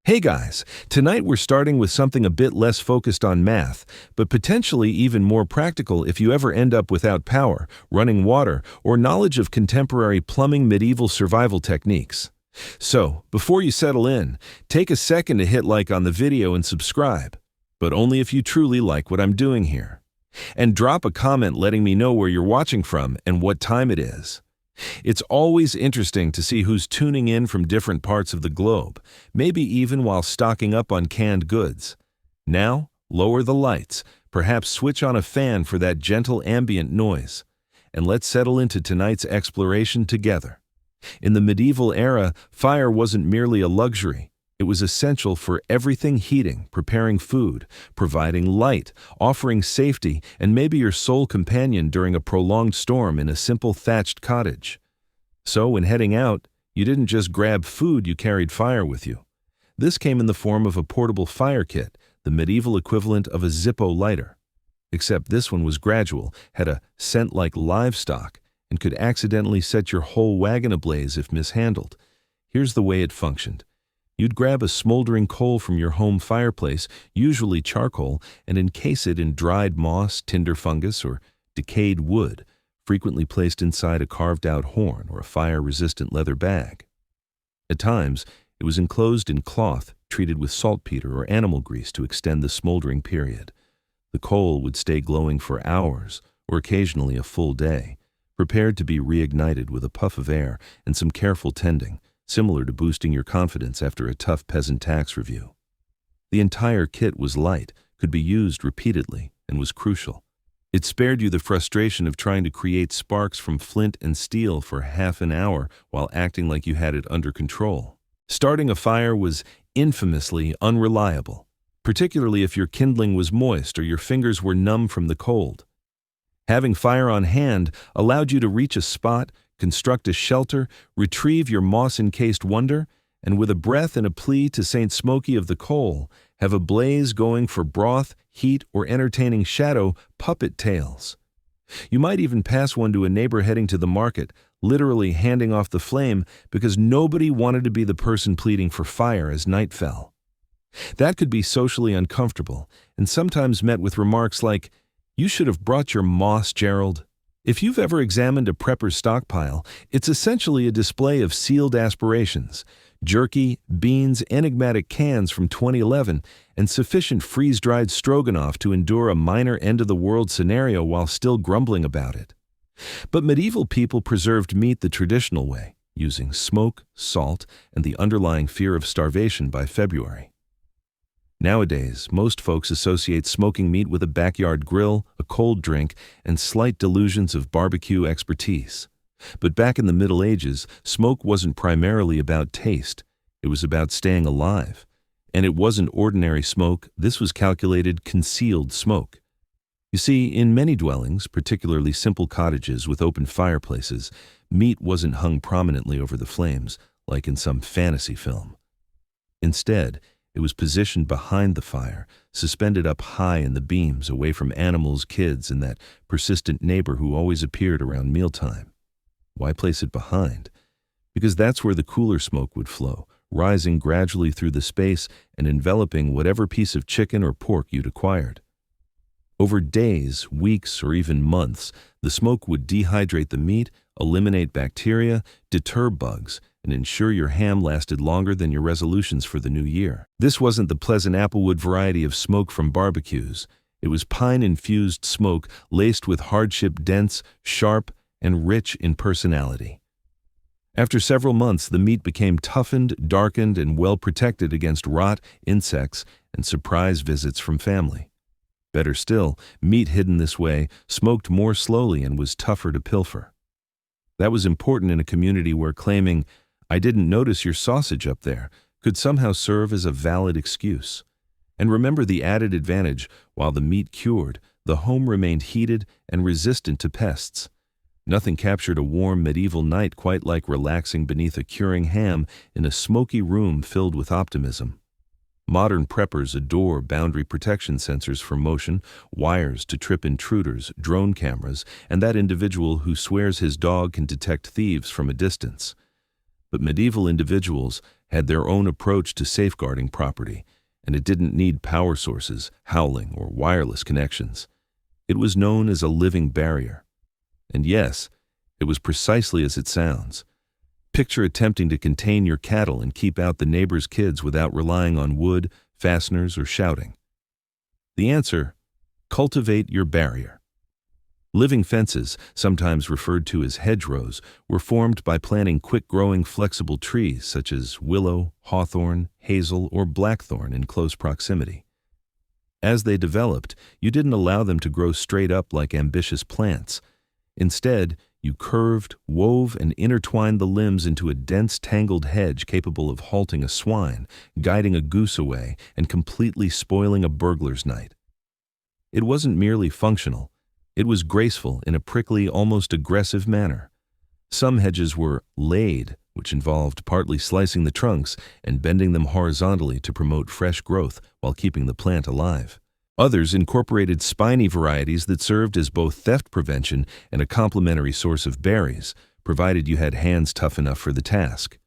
Hey guys, tonight we're starting with something a bit less focused on math, but potentially even more practical if you ever end up without power, running water, or knowledge of contemporary plumbing medieval survival techniques. So, before you settle in, take a second to hit like on the video and subscribe, but only if you truly like what I'm doing here. And drop a comment letting me know where you're watching from and what time it is. It's always interesting to see who's tuning in from different parts of the globe, maybe even while stocking up on canned goods. Now, lower the lights, perhaps switch on a fan for that gentle ambient noise, and let's settle into tonight's exploration together. In the medieval era, fire wasn't merely a luxury. It was essential for everything: heating, preparing food, providing light, offering safety, and maybe your sole companion during a prolonged storm in a simple thatched cottage. So when heading out, you didn't just grab food, you carried fire with you. This came in the form of a portable fire kit, the medieval equivalent of a Zippo lighter. Except this one was gradual, had a scent like livestock, and could accidentally set your whole wagon ablaze if mishandled. Here's the way it functioned. You'd grab a smoldering coal from your home fireplace, usually charcoal, and encase it in dried moss, tinder fungus, or decayed wood, frequently placed inside a carved-out horn or a fire-resistant leather bag. At times, it was enclosed in cloth, treated with saltpeter or animal grease to extend the smoldering period. The coal would stay glowing for hours, or occasionally a full day, prepared to be reignited with a puff of air and some careful tending, similar to boosting your confidence after a tough peasant tax review. The entire kit was light, could be used repeatedly, and was crucial. It spared you the frustration of trying to create sparks from flint and steel for half an hour while acting like you had it under control. Starting a fire was infamously unreliable, particularly if your kindling was moist or your fingers were numb from the cold. Having fire on hand allowed you to reach a spot, construct a shelter, retrieve your moss-encased wonder, and with a breath and a plea to Saint Smoky of the coal, have a blaze going for broth, heat, or entertaining shadow puppet tales. You might even pass one to a neighbor heading to the market, literally handing off the flame because nobody wanted to be the person pleading for fire as night fell. That could be socially uncomfortable, and sometimes met with remarks like, "You should have brought your moss, Gerald." If you've ever examined a prepper's stockpile, it's essentially a display of sealed aspirations: jerky, beans, enigmatic cans from 2011, and sufficient freeze-dried stroganoff to endure a minor end-of-the-world scenario while still grumbling about it. But medieval people preserved meat the traditional way, using smoke, salt, and the underlying fear of starvation by February. Nowadays, most folks associate smoking meat with a backyard grill, a cold drink, and slight delusions of barbecue expertise. But back in the Middle Ages, smoke wasn't primarily about taste. It was about staying alive. And it wasn't ordinary smoke, this was calculated concealed smoke. You see, in many dwellings, particularly simple cottages with open fireplaces, meat wasn't hung prominently over the flames, like in some fantasy film. Instead, it was positioned behind the fire, suspended up high in the beams, away from animals, kids, and that persistent neighbor who always appeared around mealtime. Why place it behind? Because that's where the cooler smoke would flow, rising gradually through the space and enveloping whatever piece of chicken or pork you'd acquired. Over days, weeks, or even months, the smoke would dehydrate the meat, eliminate bacteria, deter bugs, and ensure your ham lasted longer than your resolutions for the new year. This wasn't the pleasant applewood variety of smoke from barbecues. It was pine-infused smoke laced with hardship, dense, sharp, and rich in personality. After several months, the meat became toughened, darkened, and well protected against rot, insects, and surprise visits from family. Better still, meat hidden this way smoked more slowly and was tougher to pilfer. That was important in a community where claiming, "I didn't notice your sausage up there," could somehow serve as a valid excuse. And remember the added advantage: while the meat cured, the home remained heated and resistant to pests. Nothing captured a warm medieval night quite like relaxing beneath a curing ham in a smoky room filled with optimism. Modern preppers adore boundary protection sensors for motion, wires to trip intruders, drone cameras, and that individual who swears his dog can detect thieves from a distance. But medieval individuals had their own approach to safeguarding property, and it didn't need power sources, howling, or wireless connections. It was known as a living barrier. And yes, it was precisely as it sounds. Picture attempting to contain your cattle and keep out the neighbor's kids without relying on wood, fasteners, or shouting. The answer: cultivate your barrier. Living fences, sometimes referred to as hedgerows, were formed by planting quick-growing flexible trees such as willow, hawthorn, hazel, or blackthorn in close proximity. As they developed, you didn't allow them to grow straight up like ambitious plants. Instead, you curved, wove, and intertwined the limbs into a dense, tangled hedge capable of halting a swine, guiding a goose away, and completely spoiling a burglar's night. It wasn't merely functional. It was graceful in a prickly, almost aggressive manner. Some hedges were laid, which involved partly slicing the trunks and bending them horizontally to promote fresh growth while keeping the plant alive. Others incorporated spiny varieties that served as both theft prevention and a complementary source of berries, provided you had hands tough enough for the task.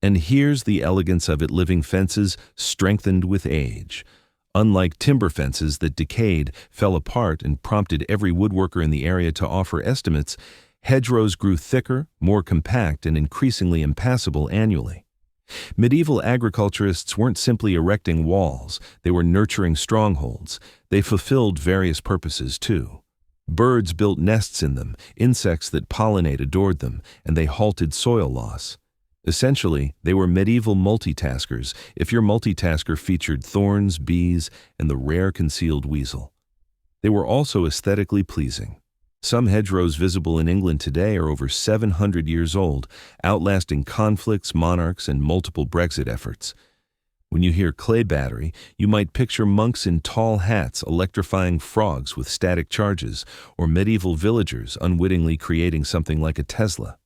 And here's the elegance of it: living fences strengthened with age. Unlike timber fences that decayed, fell apart, and prompted every woodworker in the area to offer estimates, hedgerows grew thicker, more compact, and increasingly impassable annually. Medieval agriculturists weren't simply erecting walls, they were nurturing strongholds. They fulfilled various purposes, too. Birds built nests in them, insects that pollinate adored them, and they halted soil loss. Essentially, they were medieval multitaskers, if your multitasker featured thorns, bees, and the rare concealed weasel. They were also aesthetically pleasing. Some hedgerows visible in England today are over 700 years old, outlasting conflicts, monarchs, and multiple Brexit efforts. When you hear clay battery, you might picture monks in tall hats electrifying frogs with static charges, or medieval villagers unwittingly creating something like a Tesla.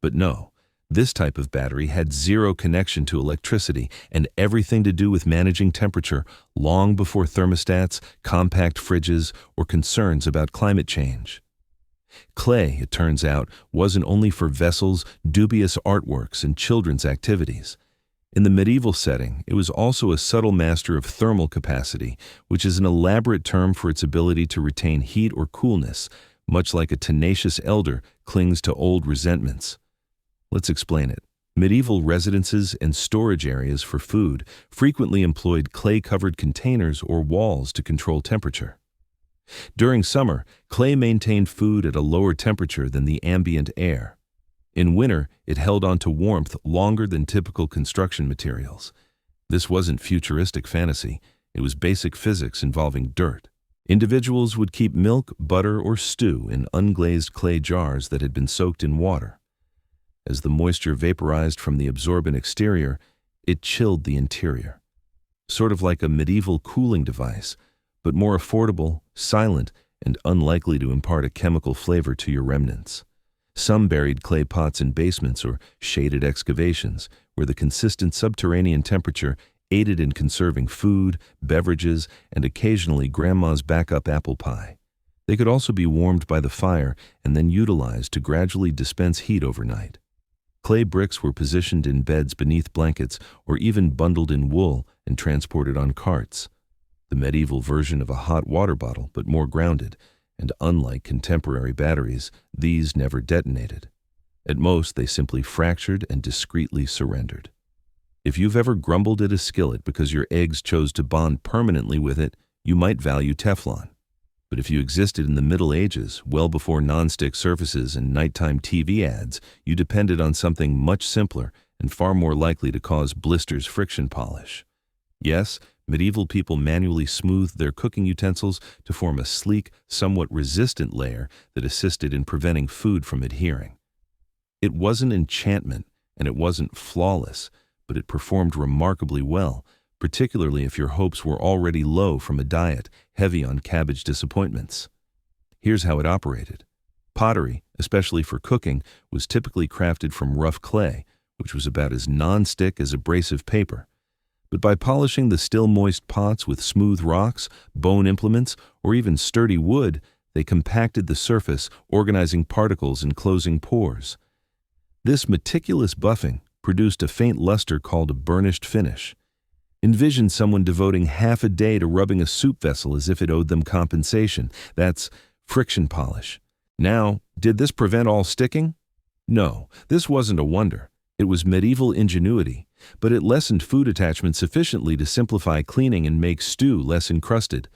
But no. This type of battery had zero connection to electricity and everything to do with managing temperature long before thermostats, compact fridges, or concerns about climate change. Clay, it turns out, wasn't only for vessels, dubious artworks, and children's activities. In the medieval setting, it was also a subtle master of thermal capacity, which is an elaborate term for its ability to retain heat or coolness, much like a tenacious elder clings to old resentments. Let's explain it. Medieval residences and storage areas for food frequently employed clay-covered containers or walls to control temperature. During summer, clay maintained food at a lower temperature than the ambient air. In winter, it held on to warmth longer than typical construction materials. This wasn't futuristic fantasy. It was basic physics involving dirt. Individuals would keep milk, butter, or stew in unglazed clay jars that had been soaked in water. As the moisture vaporized from the absorbent exterior, it chilled the interior. Sort of like a medieval cooling device, but more affordable, silent, and unlikely to impart a chemical flavor to your remnants. Some buried clay pots in basements or shaded excavations, where the consistent subterranean temperature aided in conserving food, beverages, and occasionally grandma's backup apple pie. They could also be warmed by the fire and then utilized to gradually dispense heat overnight. Clay bricks were positioned in beds beneath blankets or even bundled in wool and transported on carts. The medieval version of a hot water bottle, but more grounded, and unlike contemporary batteries, these never detonated. At most, they simply fractured and discreetly surrendered. If you've ever grumbled at a skillet because your eggs chose to bond permanently with it, you might value Teflon. But if you existed in the Middle Ages, well before nonstick surfaces and nighttime TV ads, you depended on something much simpler and far more likely to cause blisters friction polish. Yes, medieval people manually smoothed their cooking utensils to form a sleek, somewhat resistant layer that assisted in preventing food from adhering. It wasn't enchantment, and it wasn't flawless, but it performed remarkably well, particularly if your hopes were already low from a diet heavy on cabbage disappointments. Here's how it operated. Pottery, especially for cooking, was typically crafted from rough clay, which was about as non-stick as abrasive paper. But by polishing the still moist pots with smooth rocks, bone implements, or even sturdy wood, they compacted the surface, organizing particles and closing pores. This meticulous buffing, produced a faint luster called a burnished finish. Envision someone devoting half a day to rubbing a soup vessel as if it owed them compensation. That's friction polish. Now, did this prevent all sticking? No, this wasn't a wonder. It was medieval ingenuity, but it lessened food attachment sufficiently to simplify cleaning and make stew less encrusted.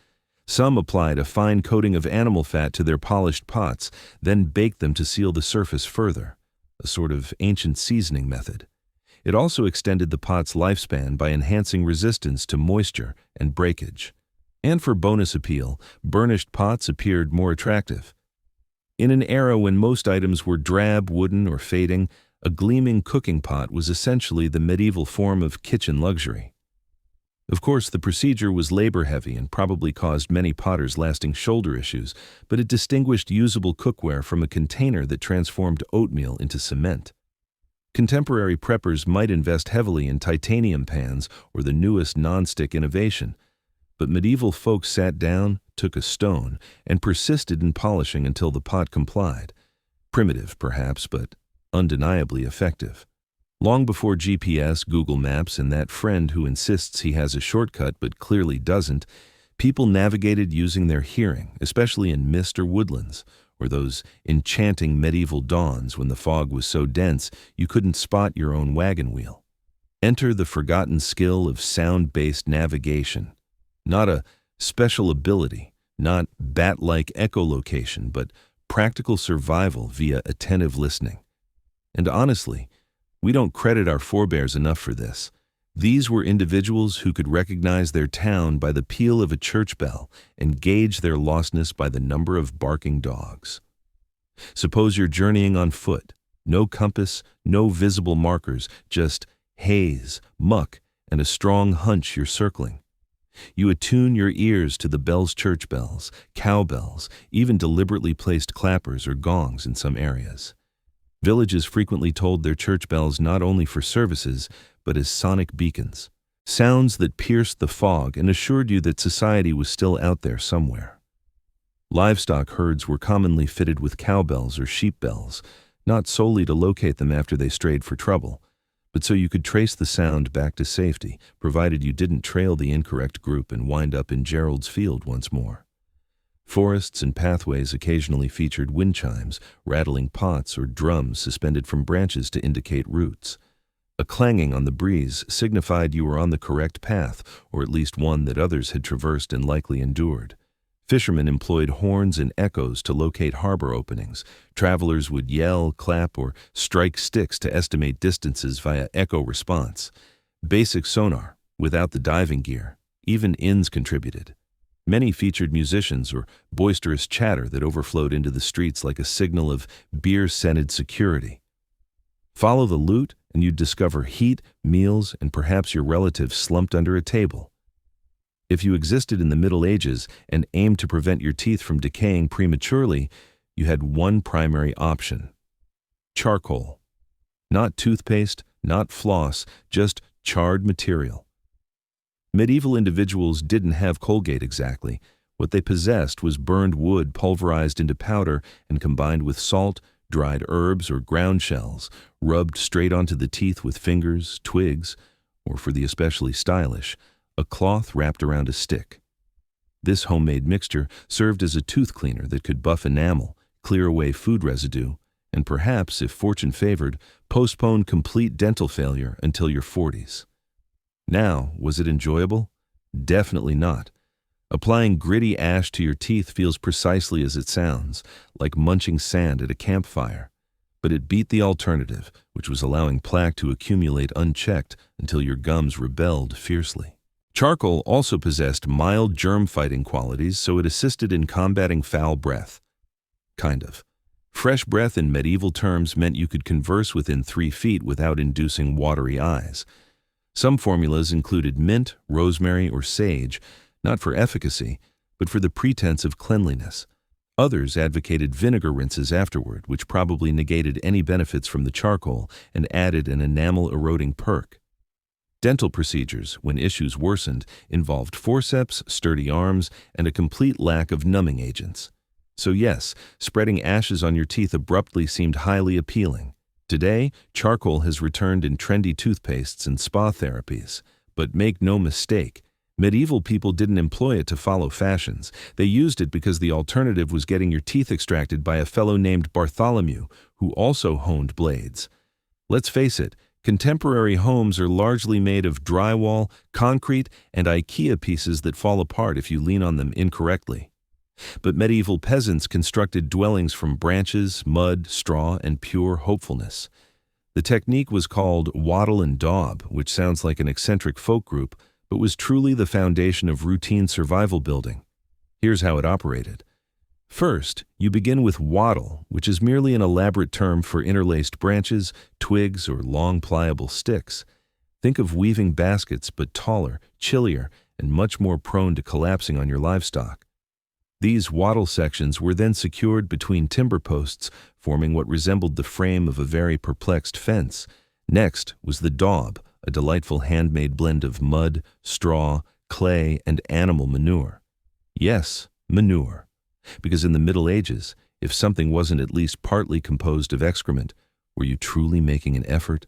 Some applied a fine coating of animal fat to their polished pots, then baked them to seal the surface further, a sort of ancient seasoning method. It also extended the pot's lifespan by enhancing resistance to moisture and breakage. And for bonus appeal, burnished pots appeared more attractive. In an era when most items were drab, wooden, or fading, a gleaming cooking pot was essentially the medieval form of kitchen luxury. Of course, the procedure was labor-heavy and probably caused many potters lasting shoulder issues, but it distinguished usable cookware from a container that transformed oatmeal into cement. Contemporary preppers might invest heavily in titanium pans or the newest non-stick innovation, but medieval folks sat down, took a stone, and persisted in polishing until the pot complied. Primitive, perhaps, but undeniably effective. Long before GPS, Google Maps, and that friend who insists he has a shortcut but clearly doesn't, people navigated using their hearing, especially in mist or woodlands, or those enchanting medieval dawns when the fog was so dense you couldn't spot your own wagon wheel. Enter the forgotten skill of sound-based navigation. Not a special ability, not bat-like echolocation, but practical survival via attentive listening. And honestly, we don't credit our forebears enough for this. These were individuals who could recognize their town by the peal of a church bell and gauge their lostness by the number of barking dogs. Suppose you're journeying on foot. No compass, no visible markers, just haze, muck, and a strong hunch you're circling. You attune your ears to the bells, church bells, cowbells, even deliberately placed clappers or gongs in some areas. Villages frequently tolled their church bells not only for services, but as sonic beacons, sounds that pierced the fog and assured you that society was still out there somewhere. Livestock herds were commonly fitted with cowbells or sheep bells, not solely to locate them after they strayed for trouble, but so you could trace the sound back to safety, provided you didn't trail the incorrect group and wind up in Gerald's Field once more. Forests and pathways occasionally featured wind chimes, rattling pots, or drums suspended from branches to indicate routes. A clanging on the breeze signified you were on the correct path, or at least one that others had traversed and likely endured. Fishermen employed horns and echoes to locate harbor openings. Travelers would yell, clap, or strike sticks to estimate distances via echo response. Basic sonar, without the diving gear. Even inns contributed. Many featured musicians or boisterous chatter that overflowed into the streets like a signal of beer-scented security. Follow the lute, and you'd discover heat, meals, and perhaps your relatives slumped under a table. If you existed in the Middle Ages and aimed to prevent your teeth from decaying prematurely, you had one primary option: charcoal. Not toothpaste, not floss, just charred material. Medieval individuals didn't have Colgate exactly. What they possessed was burned wood pulverized into powder and combined with salt, dried herbs, or ground shells, rubbed straight onto the teeth with fingers, twigs, or for the especially stylish, a cloth wrapped around a stick. This homemade mixture served as a tooth cleaner that could buff enamel, clear away food residue, and perhaps, if fortune favored, postpone complete dental failure until your 40s. Now, was it enjoyable? Definitely not. Applying gritty ash to your teeth feels precisely as it sounds, like munching sand at a campfire. But it beat the alternative, which was allowing plaque to accumulate unchecked until your gums rebelled fiercely. Charcoal also possessed mild germ-fighting qualities, so it assisted in combating foul breath. Kind of. Fresh breath in medieval terms meant you could converse within 3 feet without inducing watery eyes. Some formulas included mint, rosemary, or sage, not for efficacy, but for the pretense of cleanliness. Others advocated vinegar rinses afterward, which probably negated any benefits from the charcoal and added an enamel-eroding perk. Dental procedures, when issues worsened, involved forceps, sturdy arms, and a complete lack of numbing agents. So yes, spreading ashes on your teeth abruptly seemed highly appealing. Today, charcoal has returned in trendy toothpastes and spa therapies. But make no mistake, medieval people didn't employ it to follow fashions. They used it because the alternative was getting your teeth extracted by a fellow named Bartholomew, who also honed blades. Let's face it, contemporary homes are largely made of drywall, concrete, and IKEA pieces that fall apart if you lean on them incorrectly. But medieval peasants constructed dwellings from branches, mud, straw, and pure hopefulness. The technique was called wattle and daub, which sounds like an eccentric folk group, but was truly the foundation of routine survival building. Here's how it operated. First, you begin with wattle, which is merely an elaborate term for interlaced branches, twigs, or long pliable sticks. Think of weaving baskets, but taller, chillier, and much more prone to collapsing on your livestock. These wattle sections were then secured between timber posts, forming what resembled the frame of a very perplexed fence. Next was the daub, a delightful handmade blend of mud, straw, clay, and animal manure. Yes, manure. Because in the Middle Ages, if something wasn't at least partly composed of excrement, were you truly making an effort?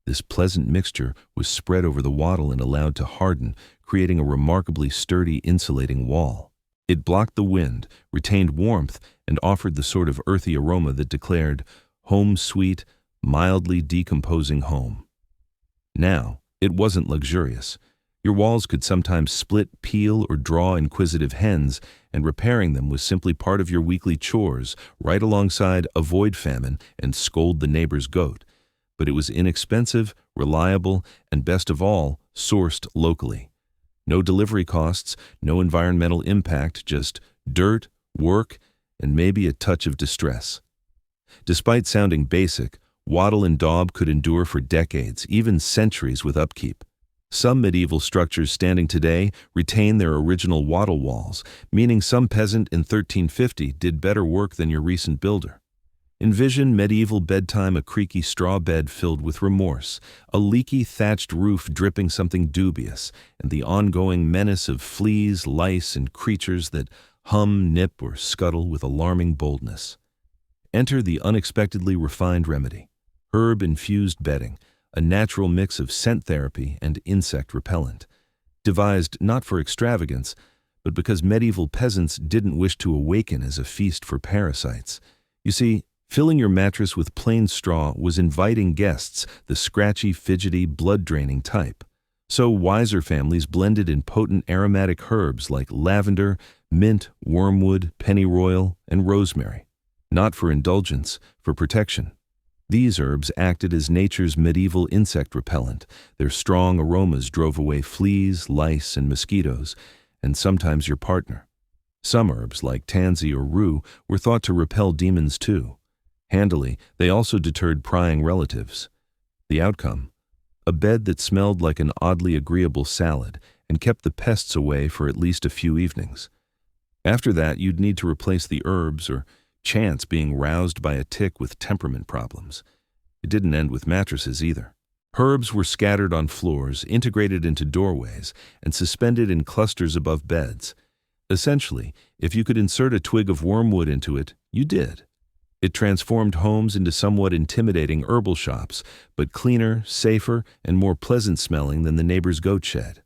This pleasant mixture was spread over the wattle and allowed to harden, creating a remarkably sturdy insulating wall. It blocked the wind, retained warmth, and offered the sort of earthy aroma that declared, "Home sweet, mildly decomposing home." Now, it wasn't luxurious. Your walls could sometimes split, peel, or draw inquisitive hens, and repairing them was simply part of your weekly chores, right alongside avoid famine and scold the neighbor's goat. But it was inexpensive, reliable, and best of all, sourced locally. No delivery costs, no environmental impact, just dirt, work, and maybe a touch of distress. Despite sounding basic, wattle and daub could endure for decades, even centuries with upkeep. Some medieval structures standing today retain their original wattle walls, meaning some peasant in 1350 did better work than your recent builder. Envision medieval bedtime, a creaky straw bed filled with remorse, a leaky thatched roof dripping something dubious, and the ongoing menace of fleas, lice, and creatures that hum, nip, or scuttle with alarming boldness. Enter the unexpectedly refined remedy: herb-infused bedding, a natural mix of scent therapy and insect repellent. Devised not for extravagance, but because medieval peasants didn't wish to awaken as a feast for parasites. You see, filling your mattress with plain straw was inviting guests, the scratchy, fidgety, blood-draining type. So wiser families blended in potent aromatic herbs like lavender, mint, wormwood, pennyroyal, and rosemary. Not for indulgence, for protection. These herbs acted as nature's medieval insect repellent. Their strong aromas drove away fleas, lice, and mosquitoes, and sometimes your partner. Some herbs, like tansy or rue, were thought to repel demons too. Handily, they also deterred prying relatives. The outcome? A bed that smelled like an oddly agreeable salad and kept the pests away for at least a few evenings. After that, you'd need to replace the herbs or chance being roused by a tick with temperament problems. It didn't end with mattresses either. Herbs were scattered on floors, integrated into doorways, and suspended in clusters above beds. Essentially, if you could insert a twig of wormwood into it, you did. It transformed homes into somewhat intimidating herbal shops, but cleaner, safer, and more pleasant smelling than the neighbor's goat shed.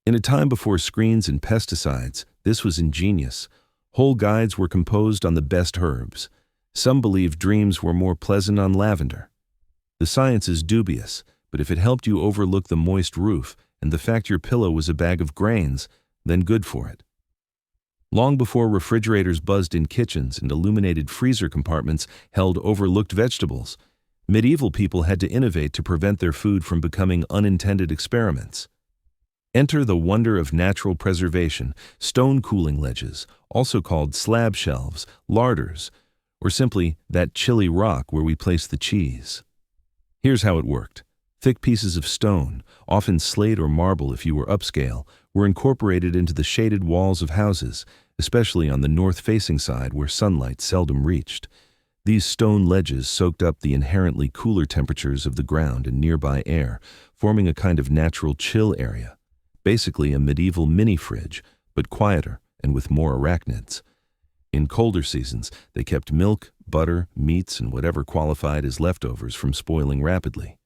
In a time before screens and pesticides, this was ingenious. Whole guides were composed on the best herbs. Some believed dreams were more pleasant on lavender. The science is dubious, but if it helped you overlook the moist roof and the fact your pillow was a bag of grains, then good for it. Long before refrigerators buzzed in kitchens and illuminated freezer compartments held overlooked vegetables, medieval people had to innovate to prevent their food from becoming unintended experiments. Enter the wonder of natural preservation: stone cooling ledges, also called slab shelves, larders, or simply that chilly rock where we place the cheese. Here's how it worked. Thick pieces of stone, often slate or marble if you were upscale, were incorporated into the shaded walls of houses, especially on the north-facing side where sunlight seldom reached. These stone ledges soaked up the inherently cooler temperatures of the ground and nearby air, forming a kind of natural chill area. Basically a medieval mini-fridge, but quieter and with more arachnids. In colder seasons, they kept milk, butter, meats, and whatever qualified as leftovers from spoiling rapidly.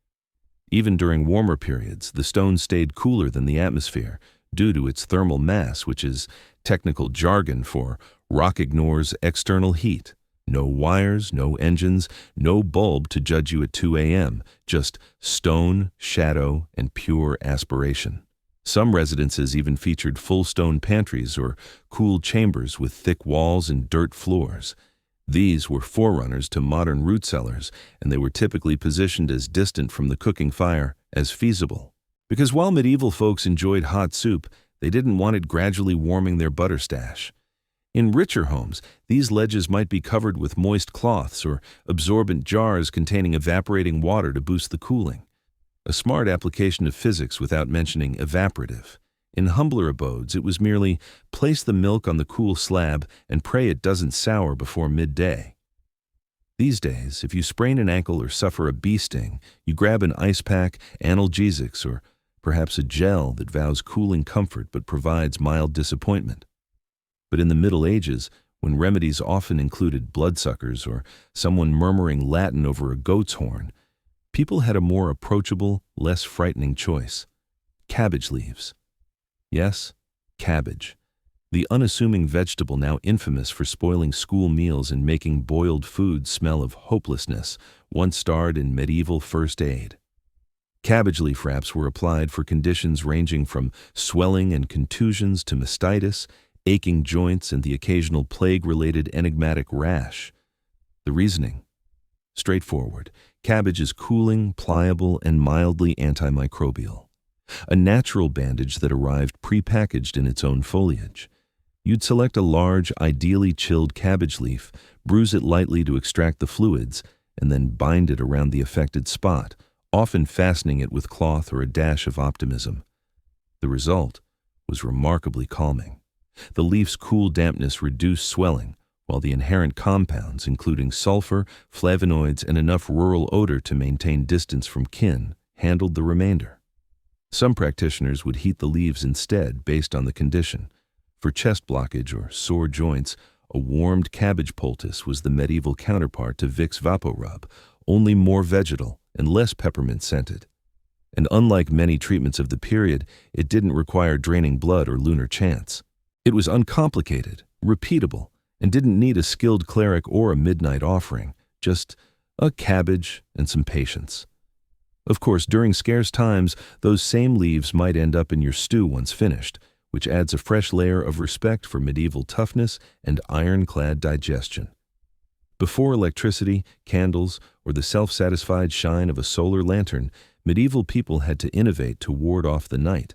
Even during warmer periods, the stone stayed cooler than the atmosphere due to its thermal mass, which is technical jargon for rock ignores external heat. No wires, no engines, no bulb to judge you at 2 a.m., just stone, shadow, and pure aspiration. Some residences even featured full stone pantries or cooled chambers with thick walls and dirt floors. These were forerunners to modern root cellars, and they were typically positioned as distant from the cooking fire as feasible. Because while medieval folks enjoyed hot soup, they didn't want it gradually warming their butter stash. In richer homes, these ledges might be covered with moist cloths or absorbent jars containing evaporating water to boost the cooling. A smart application of physics without mentioning evaporative. In humbler abodes, it was merely place the milk on the cool slab and pray it doesn't sour before midday. These days, if you sprain an ankle or suffer a bee sting, you grab an ice pack, analgesics, or perhaps a gel that vows cooling comfort but provides mild disappointment. But in the Middle Ages, when remedies often included bloodsuckers or someone murmuring Latin over a goat's horn, people had a more approachable, less frightening choice: cabbage leaves. Yes, cabbage, the unassuming vegetable now infamous for spoiling school meals and making boiled food smell of hopelessness, once starred in medieval first aid. Cabbage leaf wraps were applied for conditions ranging from swelling and contusions to mastitis, aching joints, and the occasional plague-related enigmatic rash. The reasoning? Straightforward. Cabbage is cooling, pliable, and mildly antimicrobial. A natural bandage that arrived pre-packaged in its own foliage. You'd select a large, ideally chilled cabbage leaf, bruise it lightly to extract the fluids, and then bind it around the affected spot, often fastening it with cloth or a dash of optimism. The result was remarkably calming. The leaf's cool dampness reduced swelling, while the inherent compounds, including sulfur, flavonoids, and enough rural odor to maintain distance from kin, handled the remainder. Some practitioners would heat the leaves instead based on the condition. For chest blockage or sore joints, a warmed cabbage poultice was the medieval counterpart to Vicks VapoRub, only more vegetal and less peppermint scented. And unlike many treatments of the period, it didn't require draining blood or lunar chants. It was uncomplicated, repeatable, and didn't need a skilled cleric or a midnight offering, just a cabbage and some patience. Of course, during scarce times, those same leaves might end up in your stew once finished, which adds a fresh layer of respect for medieval toughness and ironclad digestion. Before electricity, candles, or the self-satisfied shine of a solar lantern, medieval people had to innovate to ward off the night.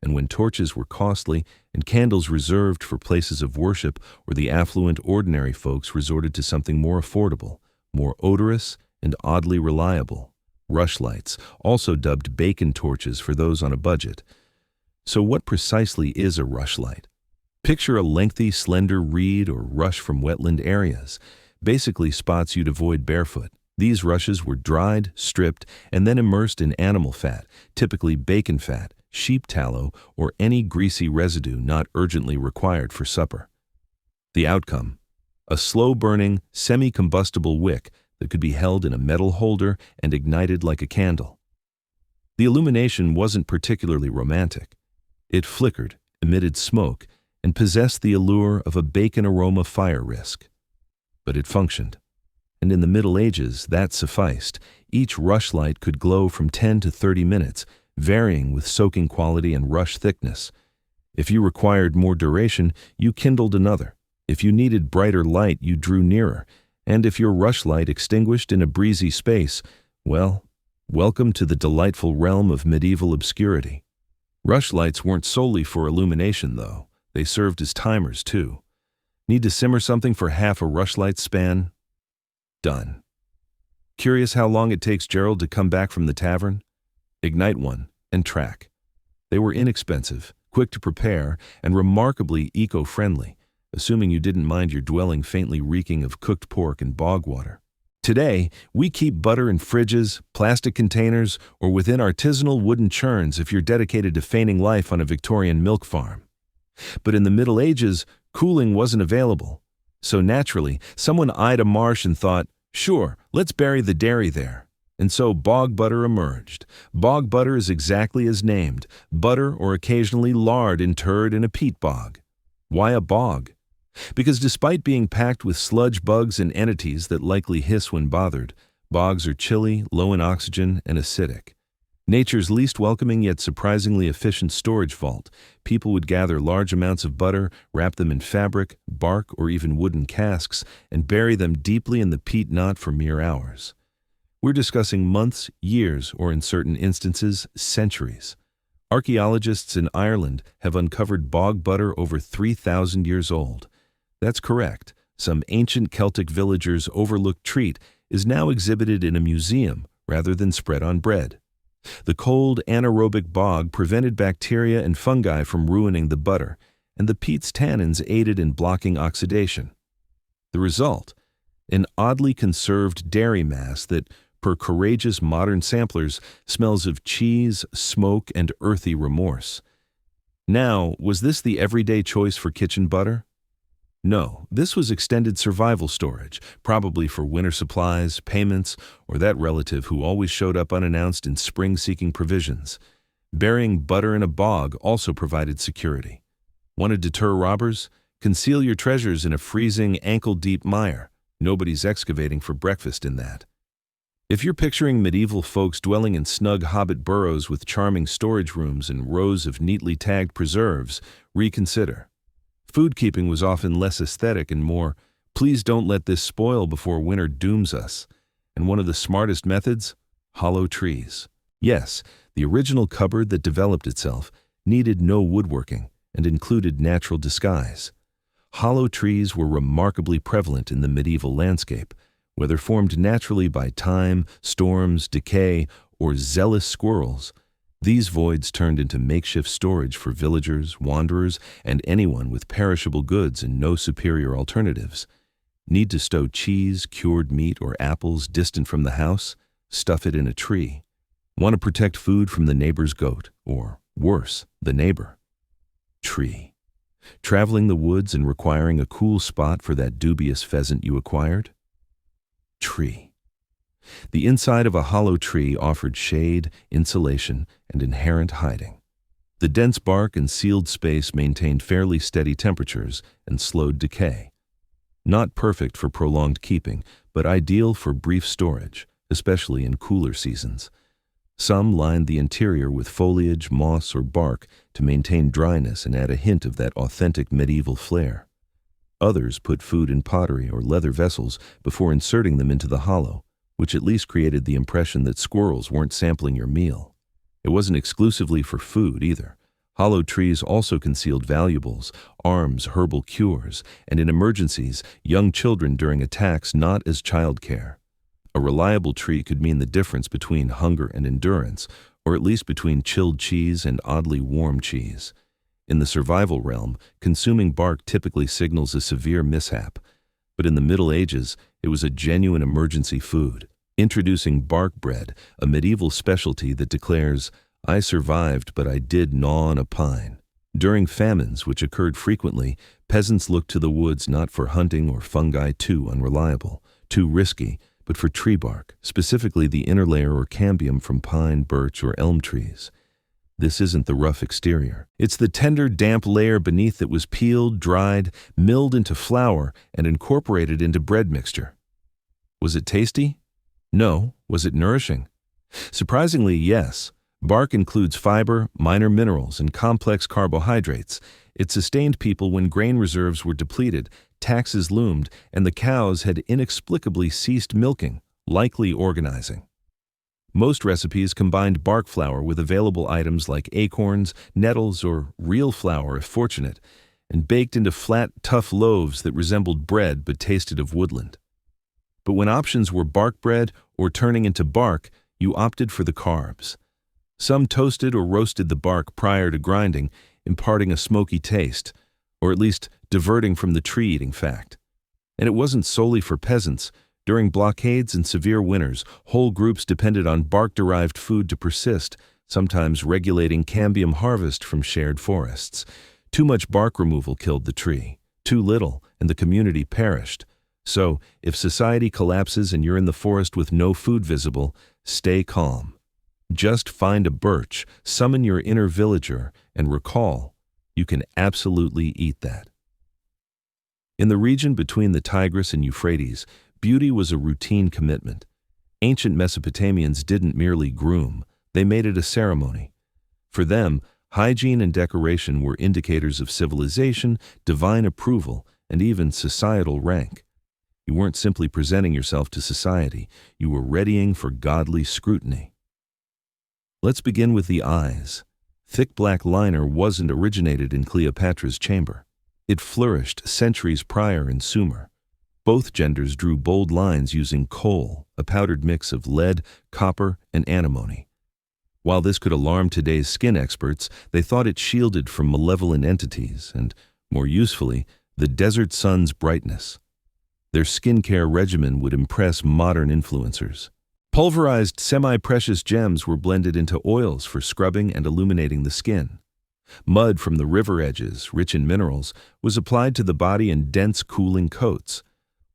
And when torches were costly and candles reserved for places of worship, or the affluent ordinary folks resorted to something more affordable, more odorous, and oddly reliable: rushlights, also dubbed bacon torches for those on a budget. So what precisely is a rushlight? Picture a lengthy, slender reed or rush from wetland areas, basically spots you'd avoid barefoot. These rushes were dried, stripped, and then immersed in animal fat, typically bacon fat, sheep tallow, or any greasy residue not urgently required for supper. The outcome: a slow-burning, semi-combustible wick that could be held in a metal holder and ignited like a candle. The illumination wasn't particularly romantic. It flickered, emitted smoke, and possessed the allure of a bacon aroma fire risk. But it functioned. And in the Middle Ages, that sufficed. Each rushlight could glow from 10 to 30 minutes, varying with soaking quality and rush thickness. If you required more duration, you kindled another. If you needed brighter light, you drew nearer. And if your rushlight extinguished in a breezy space, well, welcome to the delightful realm of medieval obscurity. Rushlights weren't solely for illumination, though. They served as timers, too. Need to simmer something for half a rushlight span? Done. Curious how long it takes Gerald to come back from the tavern? Ignite one and track. They were inexpensive, quick to prepare, and remarkably eco-friendly, assuming you didn't mind your dwelling faintly reeking of cooked pork and bog water. Today, we keep butter in fridges, plastic containers, or within artisanal wooden churns if you're dedicated to feigning life on a Victorian milk farm. But in the Middle Ages, cooling wasn't available. So naturally, someone eyed a marsh and thought, sure, let's bury the dairy there. And so bog butter emerged. Bog butter is exactly as named, butter or occasionally lard interred in a peat bog. Why a bog? Because despite being packed with sludge bugs and entities that likely hiss when bothered, bogs are chilly, low in oxygen, and acidic. Nature's least welcoming yet surprisingly efficient storage vault, people would gather large amounts of butter, wrap them in fabric, bark, or even wooden casks, and bury them deeply in the peat knot for mere hours. We're discussing months, years, or in certain instances, centuries. Archaeologists in Ireland have uncovered bog butter over 3,000 years old. That's correct. Some ancient Celtic villagers' overlooked treat is now exhibited in a museum rather than spread on bread. The cold, anaerobic bog prevented bacteria and fungi from ruining the butter, and the peat's tannins aided in blocking oxidation. The result? An oddly conserved dairy mass that, per courageous modern samplers, smells of cheese, smoke, and earthy remorse. Now, was this the everyday choice for kitchen butter? No, this was extended survival storage, probably for winter supplies, payments, or that relative who always showed up unannounced in spring seeking provisions. Burying butter in a bog also provided security. Want to deter robbers? Conceal your treasures in a freezing, ankle-deep mire. Nobody's excavating for breakfast in that. If you're picturing medieval folks dwelling in snug hobbit burrows with charming storage rooms and rows of neatly tagged preserves, reconsider. Food keeping was often less aesthetic and more, please don't let this spoil before winter dooms us. And one of the smartest methods? Hollow trees. Yes, the original cupboard that developed itself needed no woodworking and included natural disguise. Hollow trees were remarkably prevalent in the medieval landscape, whether formed naturally by time, storms, decay, or zealous squirrels. These voids turned into makeshift storage for villagers, wanderers, and anyone with perishable goods and no superior alternatives. Need to stow cheese, cured meat, or apples distant from the house? Stuff it in a tree. Want to protect food from the neighbor's goat, or, worse, the neighbor? Tree. Traveling the woods and requiring a cool spot for that dubious pheasant you acquired? Tree. The inside of a hollow tree offered shade, insulation, and inherent hiding. The dense bark and sealed space maintained fairly steady temperatures and slowed decay. Not perfect for prolonged keeping, but ideal for brief storage, especially in cooler seasons. Some lined the interior with foliage, moss, or bark to maintain dryness and add a hint of that authentic medieval flair. Others put food in pottery or leather vessels before inserting them into the hollow, which at least created the impression that squirrels weren't sampling your meal. It wasn't exclusively for food either. Hollow trees also concealed valuables, arms, herbal cures, and in emergencies, young children during attacks not as childcare. A reliable tree could mean the difference between hunger and endurance, or at least between chilled cheese and oddly warm cheese. In the survival realm, consuming bark typically signals a severe mishap, but in the Middle Ages, it was a genuine emergency food. Introducing bark bread, a medieval specialty that declares, "I survived, but I did gnaw on a pine." During famines, which occurred frequently, peasants looked to the woods not for hunting or fungi too unreliable, too risky, but for tree bark, specifically the inner layer or cambium from pine, birch, or elm trees. This isn't the rough exterior. It's the tender, damp layer beneath that was peeled, dried, milled into flour, and incorporated into bread mixture. Was it tasty? No. Was it nourishing? Surprisingly, yes. Bark includes fiber, minor minerals, and complex carbohydrates. It sustained people when grain reserves were depleted, taxes loomed, and the cows had inexplicably ceased milking, likely organizing. Most recipes combined bark flour with available items like acorns, nettles, or real flour if fortunate, and baked into flat, tough loaves that resembled bread but tasted of woodland. But when options were bark bread or turning into bark, you opted for the carbs. Some toasted or roasted the bark prior to grinding, imparting a smoky taste, or at least diverting from the tree-eating fact. And it wasn't solely for peasants. During blockades and severe winters, whole groups depended on bark-derived food to persist, sometimes regulating cambium harvest from shared forests. Too much bark removal killed the tree. Too little, and the community perished. So, if society collapses and you're in the forest with no food visible, stay calm. Just find a birch, summon your inner villager, and recall, you can absolutely eat that. In the region between the Tigris and Euphrates, beauty was a routine commitment. Ancient Mesopotamians didn't merely groom, they made it a ceremony. For them, hygiene and decoration were indicators of civilization, divine approval, and even societal rank. You weren't simply presenting yourself to society, you were readying for godly scrutiny. Let's begin with the eyes. Thick black liner wasn't originated in Cleopatra's chamber. It flourished centuries prior in Sumer. Both genders drew bold lines using kohl, a powdered mix of lead, copper, and antimony. While this could alarm today's skin experts, they thought it shielded from malevolent entities and, more usefully, the desert sun's brightness. Their skincare regimen would impress modern influencers. Pulverized semi-precious gems were blended into oils for scrubbing and illuminating the skin. Mud from the river edges, rich in minerals, was applied to the body in dense, cooling coats.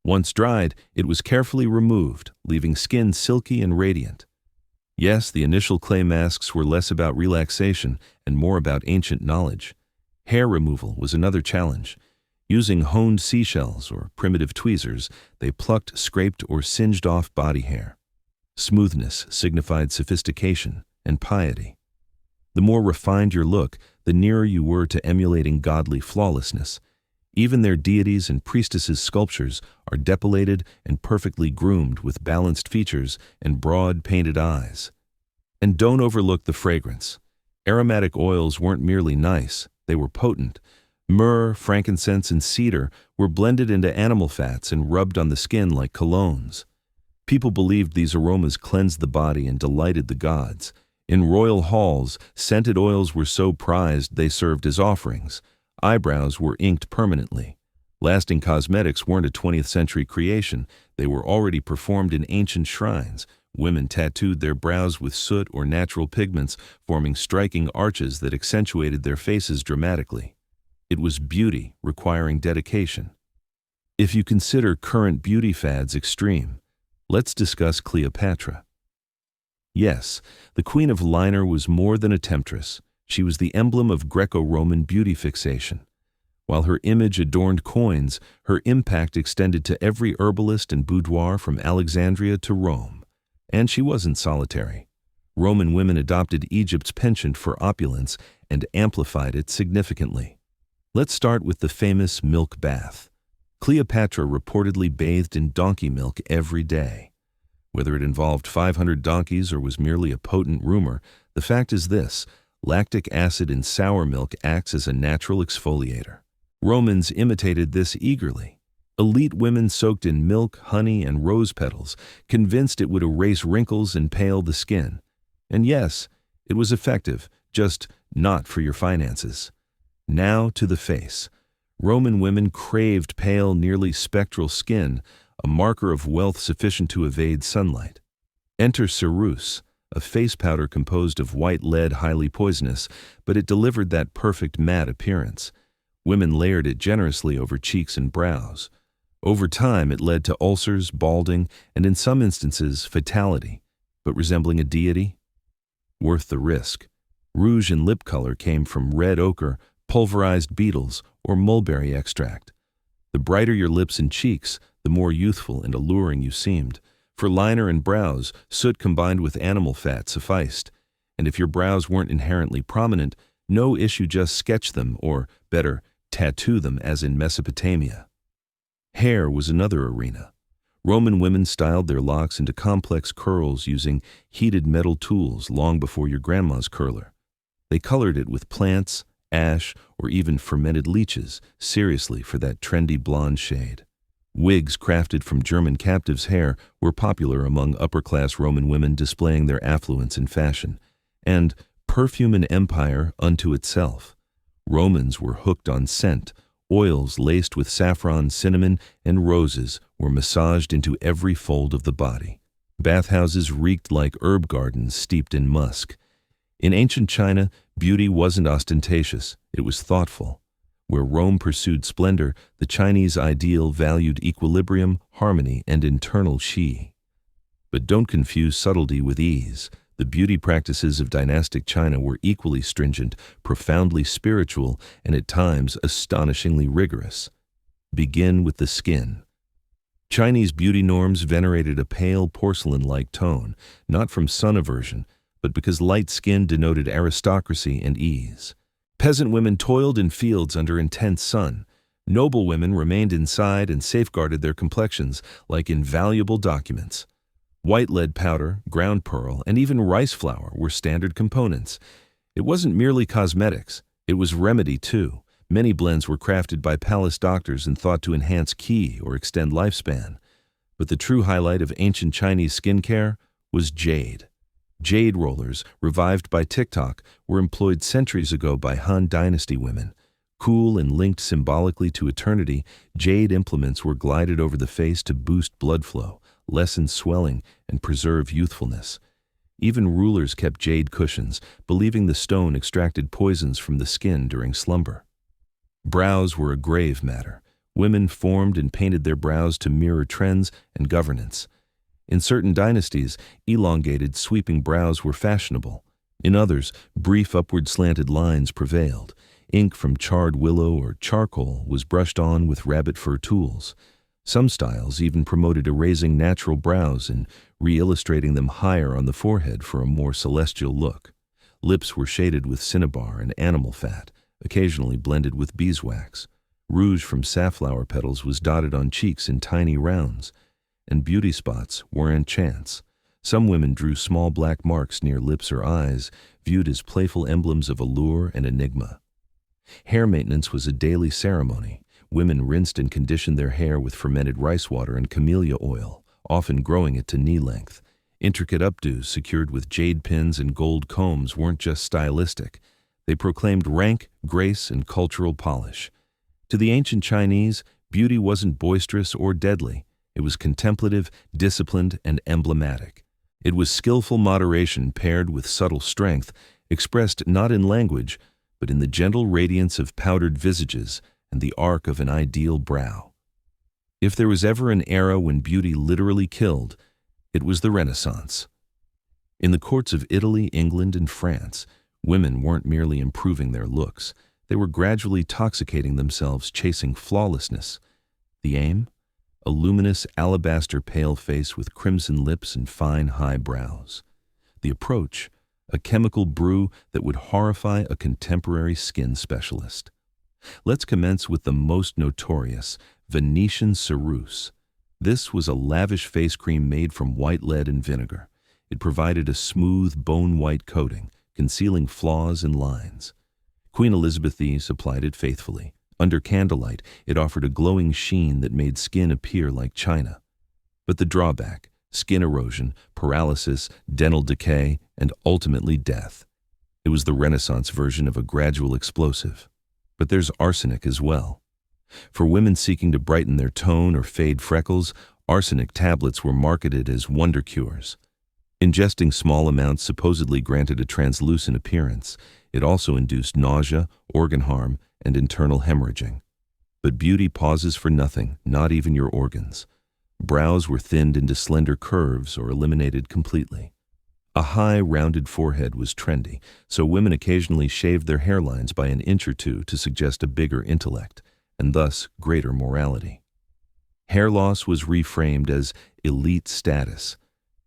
Once dried, it was carefully removed, leaving skin silky and radiant. Yes, the initial clay masks were less about relaxation and more about ancient knowledge. Hair removal was another challenge. Using honed seashells or primitive tweezers, they plucked, scraped, or singed off body hair. Smoothness signified sophistication and piety. The more refined your look, the nearer you were to emulating godly flawlessness. Even their deities and priestesses' sculptures are depilated and perfectly groomed with balanced features and broad, painted eyes. And don't overlook the fragrance. Aromatic oils weren't merely nice, they were potent. Myrrh, frankincense, and cedar were blended into animal fats and rubbed on the skin like colognes. People believed these aromas cleansed the body and delighted the gods. In royal halls, scented oils were so prized they served as offerings. Eyebrows were inked permanently. Lasting cosmetics weren't a 20th century creation, they were already performed in ancient shrines. Women tattooed their brows with soot or natural pigments, forming striking arches that accentuated their faces dramatically. It was beauty requiring dedication. If you consider current beauty fads extreme, let's discuss Cleopatra. Yes, the Queen of Liner was more than a temptress. She was the emblem of Greco-Roman beauty fixation. While her image adorned coins, her impact extended to every herbalist and boudoir from Alexandria to Rome. And she wasn't solitary. Roman women adopted Egypt's penchant for opulence and amplified it significantly. Let's start with the famous milk bath. Cleopatra reportedly bathed in donkey milk every day. Whether it involved 500 donkeys or was merely a potent rumor, the fact is this: lactic acid in sour milk acts as a natural exfoliator. Romans imitated this eagerly. Elite women soaked in milk, honey, and rose petals, convinced it would erase wrinkles and pale the skin. And yes, it was effective, just not for your finances. Now to the face. Roman women craved pale, nearly spectral skin, a marker of wealth sufficient to evade sunlight. Enter ceruse, a face powder composed of white lead highly poisonous, but it delivered that perfect matte appearance. Women layered it generously over cheeks and brows. Over time, it led to ulcers, balding, and in some instances, fatality. But resembling a deity? Worth the risk. Rouge and lip color came from red ochre, pulverized beetles, or mulberry extract. The brighter your lips and cheeks, the more youthful and alluring you seemed. For liner and brows, soot combined with animal fat sufficed. And if your brows weren't inherently prominent, no issue, just sketch them, or, better, tattoo them as in Mesopotamia. Hair was another arena. Roman women styled their locks into complex curls using heated metal tools long before your grandma's curler. They colored it with plants, ash, or even fermented leeches, seriously for that trendy blonde shade. Wigs crafted from German captives' hair were popular among upper-class Roman women displaying their affluence in fashion. And perfume and empire unto itself. Romans were hooked on scent. Oils laced with saffron, cinnamon, and roses were massaged into every fold of the body. Bathhouses reeked like herb gardens steeped in musk. In ancient China, beauty wasn't ostentatious, it was thoughtful. Where Rome pursued splendor, the Chinese ideal valued equilibrium, harmony, and internal qi. But don't confuse subtlety with ease. The beauty practices of dynastic China were equally stringent, profoundly spiritual, and at times astonishingly rigorous. Begin with the skin. Chinese beauty norms venerated a pale porcelain-like tone, not from sun aversion, but because light skin denoted aristocracy and ease. Peasant women toiled in fields under intense sun. Noble women remained inside and safeguarded their complexions like invaluable documents. White lead powder, ground pearl, and even rice flour were standard components. It wasn't merely cosmetics, it was remedy too. Many blends were crafted by palace doctors and thought to enhance qi or extend lifespan. But the true highlight of ancient Chinese skincare was jade. Jade rollers, revived by TikTok, were employed centuries ago by Han Dynasty women. Cool and linked symbolically to eternity, jade implements were glided over the face to boost blood flow, lessen swelling, and preserve youthfulness. Even rulers kept jade cushions, believing the stone extracted poisons from the skin during slumber. Brows were a grave matter. Women formed and painted their brows to mirror trends and governance. In certain dynasties, elongated, sweeping brows were fashionable. In others, brief upward slanted lines prevailed. Ink from charred willow or charcoal was brushed on with rabbit fur tools. Some styles even promoted erasing natural brows and re-illustrating them higher on the forehead for a more celestial look. Lips were shaded with cinnabar and animal fat, occasionally blended with beeswax. Rouge from safflower petals was dotted on cheeks in tiny rounds. And beauty spots weren't chance. Some women drew small black marks near lips or eyes, viewed as playful emblems of allure and enigma. Hair maintenance was a daily ceremony. Women rinsed and conditioned their hair with fermented rice water and camellia oil, often growing it to knee length. Intricate updos secured with jade pins and gold combs weren't just stylistic. They proclaimed rank, grace, and cultural polish. To the ancient Chinese, beauty wasn't boisterous or deadly. It was contemplative, disciplined, and emblematic. It was skillful moderation paired with subtle strength, expressed not in language, but in the gentle radiance of powdered visages and the arc of an ideal brow. If there was ever an era when beauty literally killed, it was the Renaissance. In the courts of Italy, England, and France, women weren't merely improving their looks. They were gradually toxicating themselves, chasing flawlessness. The aim? A luminous alabaster pale face with crimson lips and fine high brows. The approach? A chemical brew that would horrify a contemporary skin specialist. Let's commence with the most notorious, Venetian ceruse. This was a lavish face cream made from white lead and vinegar. It provided a smooth, bone-white coating, concealing flaws and lines. Queen Elizabeth II supplied it faithfully. Under candlelight, it offered a glowing sheen that made skin appear like china. But the drawback: skin erosion, paralysis, dental decay, and ultimately death. It was the Renaissance version of a gradual explosive. But there's arsenic as well. For women seeking to brighten their tone or fade freckles, arsenic tablets were marketed as wonder cures. Ingesting small amounts supposedly granted a translucent appearance. It also induced nausea, organ harm, and internal hemorrhaging. But beauty pauses for nothing, not even your organs. Brows were thinned into slender curves or eliminated completely. A high, rounded forehead was trendy, so women occasionally shaved their hairlines by an inch or two to suggest a bigger intellect, and thus greater morality. Hair loss was reframed as elite status.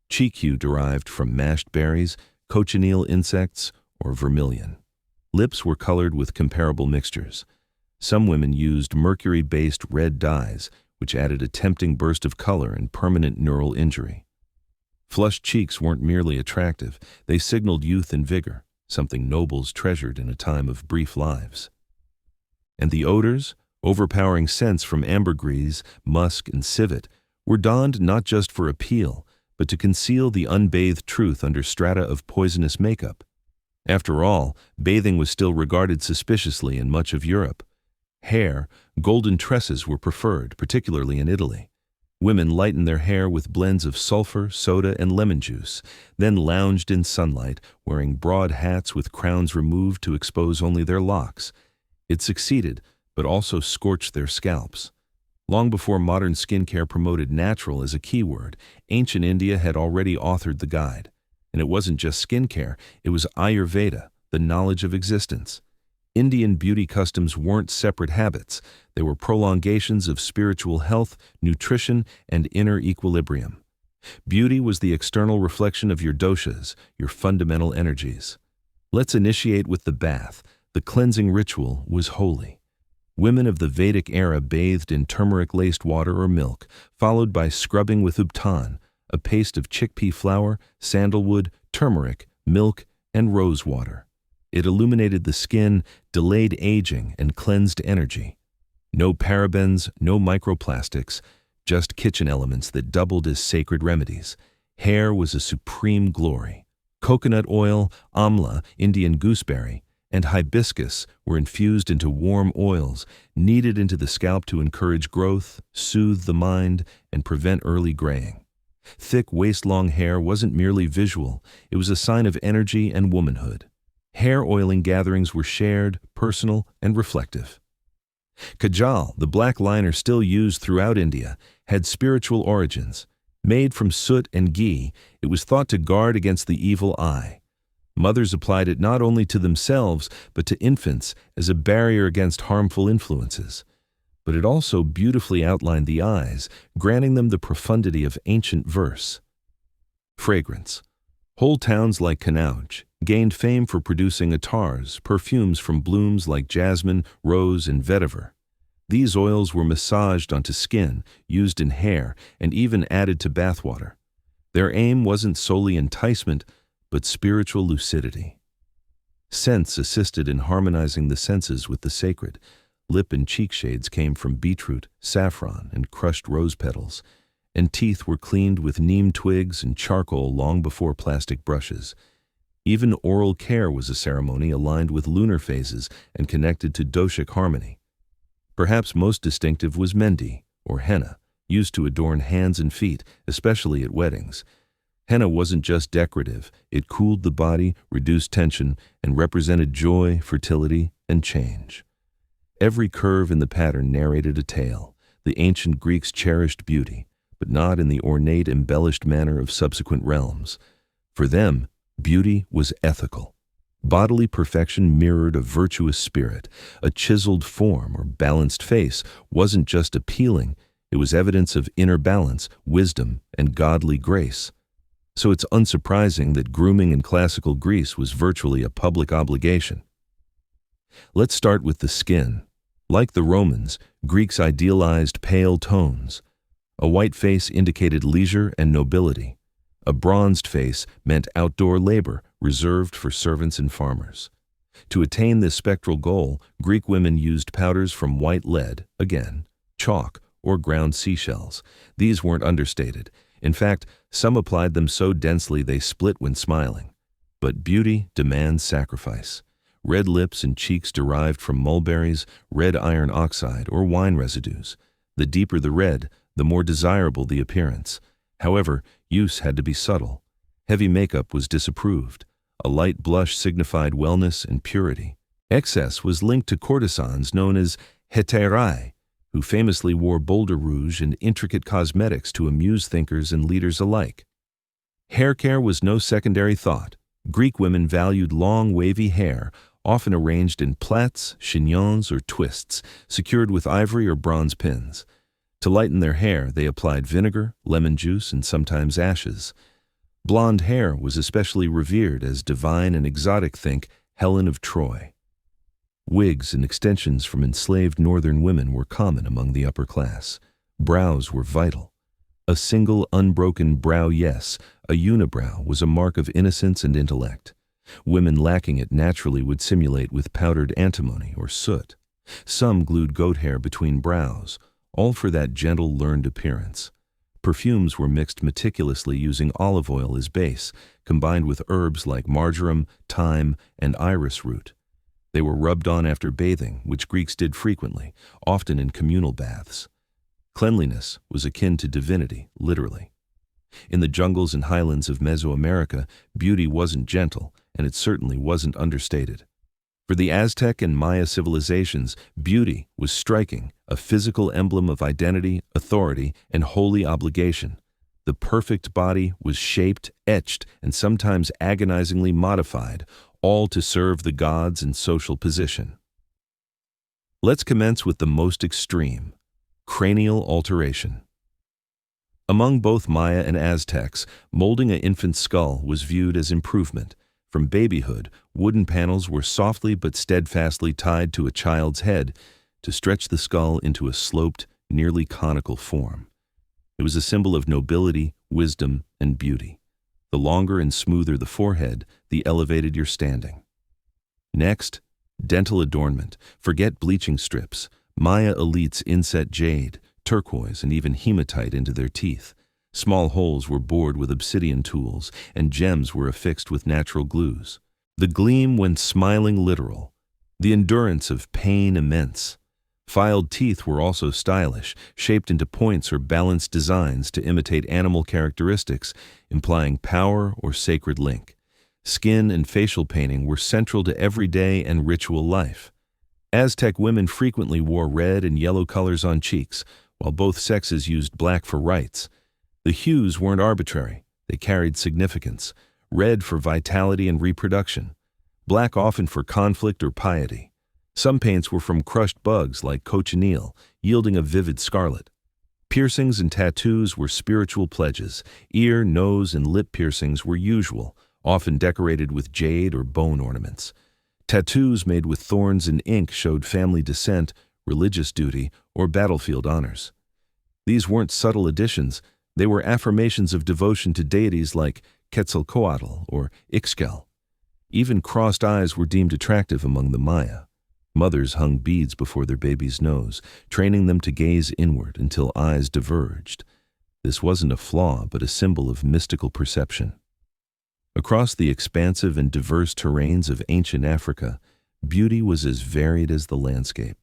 Cheek hue derived from mashed berries, cochineal insects, or vermilion. Lips were colored with comparable mixtures. Some women used mercury-based red dyes, which added a tempting burst of color and permanent neural injury. Flushed cheeks weren't merely attractive, they signaled youth and vigor, something nobles treasured in a time of brief lives. And the odors, overpowering scents from ambergris, musk, and civet, were donned not just for appeal, but to conceal the unbathed truth under strata of poisonous makeup. After all, bathing was still regarded suspiciously in much of Europe. Hair, golden tresses were preferred, particularly in Italy. Women lightened their hair with blends of sulfur, soda, and lemon juice, then lounged in sunlight, wearing broad hats with crowns removed to expose only their locks. It succeeded, but also scorched their scalps. Long before modern skincare promoted natural as a keyword, ancient India had already authored the guide. And it wasn't just skincare, it was Ayurveda, the knowledge of existence. Indian beauty customs weren't separate habits, they were prolongations of spiritual health, nutrition, and inner equilibrium. Beauty was the external reflection of your doshas, your fundamental energies. Let's initiate with the bath. The cleansing ritual was holy. Women of the Vedic era bathed in turmeric-laced water or milk, followed by scrubbing with ubtan, a paste of chickpea flour, sandalwood, turmeric, milk, and rose water. It illuminated the skin, delayed aging, and cleansed energy. No parabens, no microplastics, just kitchen elements that doubled as sacred remedies. Hair was a supreme glory. Coconut oil, amla, Indian gooseberry, and hibiscus were infused into warm oils, kneaded into the scalp to encourage growth, soothe the mind, and prevent early graying. Thick waist-long hair wasn't merely visual, it was a sign of energy and womanhood. Hair oiling gatherings were shared, personal, and reflective. Kajal, the black liner still used throughout India, had spiritual origins. Made from soot and ghee, it was thought to guard against the evil eye. Mothers applied it not only to themselves, but to infants as a barrier against harmful influences. But it also beautifully outlined the eyes, granting them the profundity of ancient verse. Fragrance. Whole towns like Kanauj gained fame for producing attars, perfumes from blooms like jasmine, rose, and vetiver. These oils were massaged onto skin, used in hair, and even added to bathwater. Their aim wasn't solely enticement, but spiritual lucidity. Scents assisted in harmonizing the senses with the sacred. Lip and cheek shades came from beetroot, saffron, and crushed rose petals, and teeth were cleaned with neem twigs and charcoal long before plastic brushes. Even oral care was a ceremony aligned with lunar phases and connected to doshic harmony. Perhaps most distinctive was mehndi, or henna, used to adorn hands and feet, especially at weddings. Henna wasn't just decorative, it cooled the body, reduced tension, and represented joy, fertility, and change. Every curve in the pattern narrated a tale. The ancient Greeks cherished beauty, but not in the ornate, embellished manner of subsequent realms. For them, beauty was ethical. Bodily perfection mirrored a virtuous spirit. A chiseled form or balanced face wasn't just appealing, it was evidence of inner balance, wisdom, and godly grace. So it's unsurprising that grooming in classical Greece was virtually a public obligation. Let's start with the skin. Like the Romans, Greeks idealized pale tones. A white face indicated leisure and nobility. A bronzed face meant outdoor labor, reserved for servants and farmers. To attain this spectral goal, Greek women used powders from white lead, again, chalk, or ground seashells. These weren't understated. In fact, some applied them so densely they split when smiling. But beauty demands sacrifice. Red lips and cheeks derived from mulberries, red iron oxide, or wine residues. The deeper the red, the more desirable the appearance. However, use had to be subtle. Heavy makeup was disapproved. A light blush signified wellness and purity. Excess was linked to courtesans known as hetairai, who famously wore boulder rouge and intricate cosmetics to amuse thinkers and leaders alike. Hair care was no secondary thought. Greek women valued long, wavy hair, often arranged in plaits, chignons, or twists, secured with ivory or bronze pins. To lighten their hair, they applied vinegar, lemon juice, and sometimes ashes. Blonde hair was especially revered as divine and exotic. Think Helen of Troy. Wigs and extensions from enslaved northern women were common among the upper class. Brows were vital. A single unbroken brow, yes, a unibrow, was a mark of innocence and intellect. Women lacking it naturally would simulate with powdered antimony or soot. Some glued goat hair between brows, all for that gentle, learned appearance. Perfumes were mixed meticulously using olive oil as base, combined with herbs like marjoram, thyme, and iris root. They were rubbed on after bathing, which Greeks did frequently, often in communal baths. Cleanliness was akin to divinity, literally. In the jungles and highlands of Mesoamerica, beauty wasn't gentle, and it certainly wasn't understated. For the Aztec and Maya civilizations, beauty was striking, a physical emblem of identity, authority, and holy obligation. The perfect body was shaped, etched, and sometimes agonizingly modified, all to serve the gods and social position. Let's commence with the most extreme: cranial alteration. Among both Maya and Aztecs, molding an infant's skull was viewed as improvement. From babyhood, wooden panels were softly but steadfastly tied to a child's head to stretch the skull into a sloped, nearly conical form. It was a symbol of nobility, wisdom, and beauty. The longer and smoother the forehead, the elevated your standing. Next, dental adornment. Forget bleaching strips. Maya elites inset jade, turquoise, and even hematite into their teeth. Small holes were bored with obsidian tools, and gems were affixed with natural glues. The gleam when smiling literal, the endurance of pain immense. Filed teeth were also stylish, shaped into points or balanced designs to imitate animal characteristics, implying power or sacred link. Skin and facial painting were central to everyday and ritual life. Aztec women frequently wore red and yellow colors on cheeks, while both sexes used black for rites. The hues weren't arbitrary, they carried significance. Red for vitality and reproduction, black often for conflict or piety. Some paints were from crushed bugs like cochineal, yielding a vivid scarlet. Piercings and tattoos were spiritual pledges. Ear, nose, and lip piercings were usual, often decorated with jade or bone ornaments. Tattoos made with thorns and ink showed family descent, religious duty, or battlefield honors. These weren't subtle additions, they were affirmations of devotion to deities like Quetzalcoatl or Ixchel. Even crossed eyes were deemed attractive among the Maya. Mothers hung beads before their baby's nose, training them to gaze inward until eyes diverged. This wasn't a flaw, but a symbol of mystical perception. Across the expansive and diverse terrains of ancient Africa, beauty was as varied as the landscape.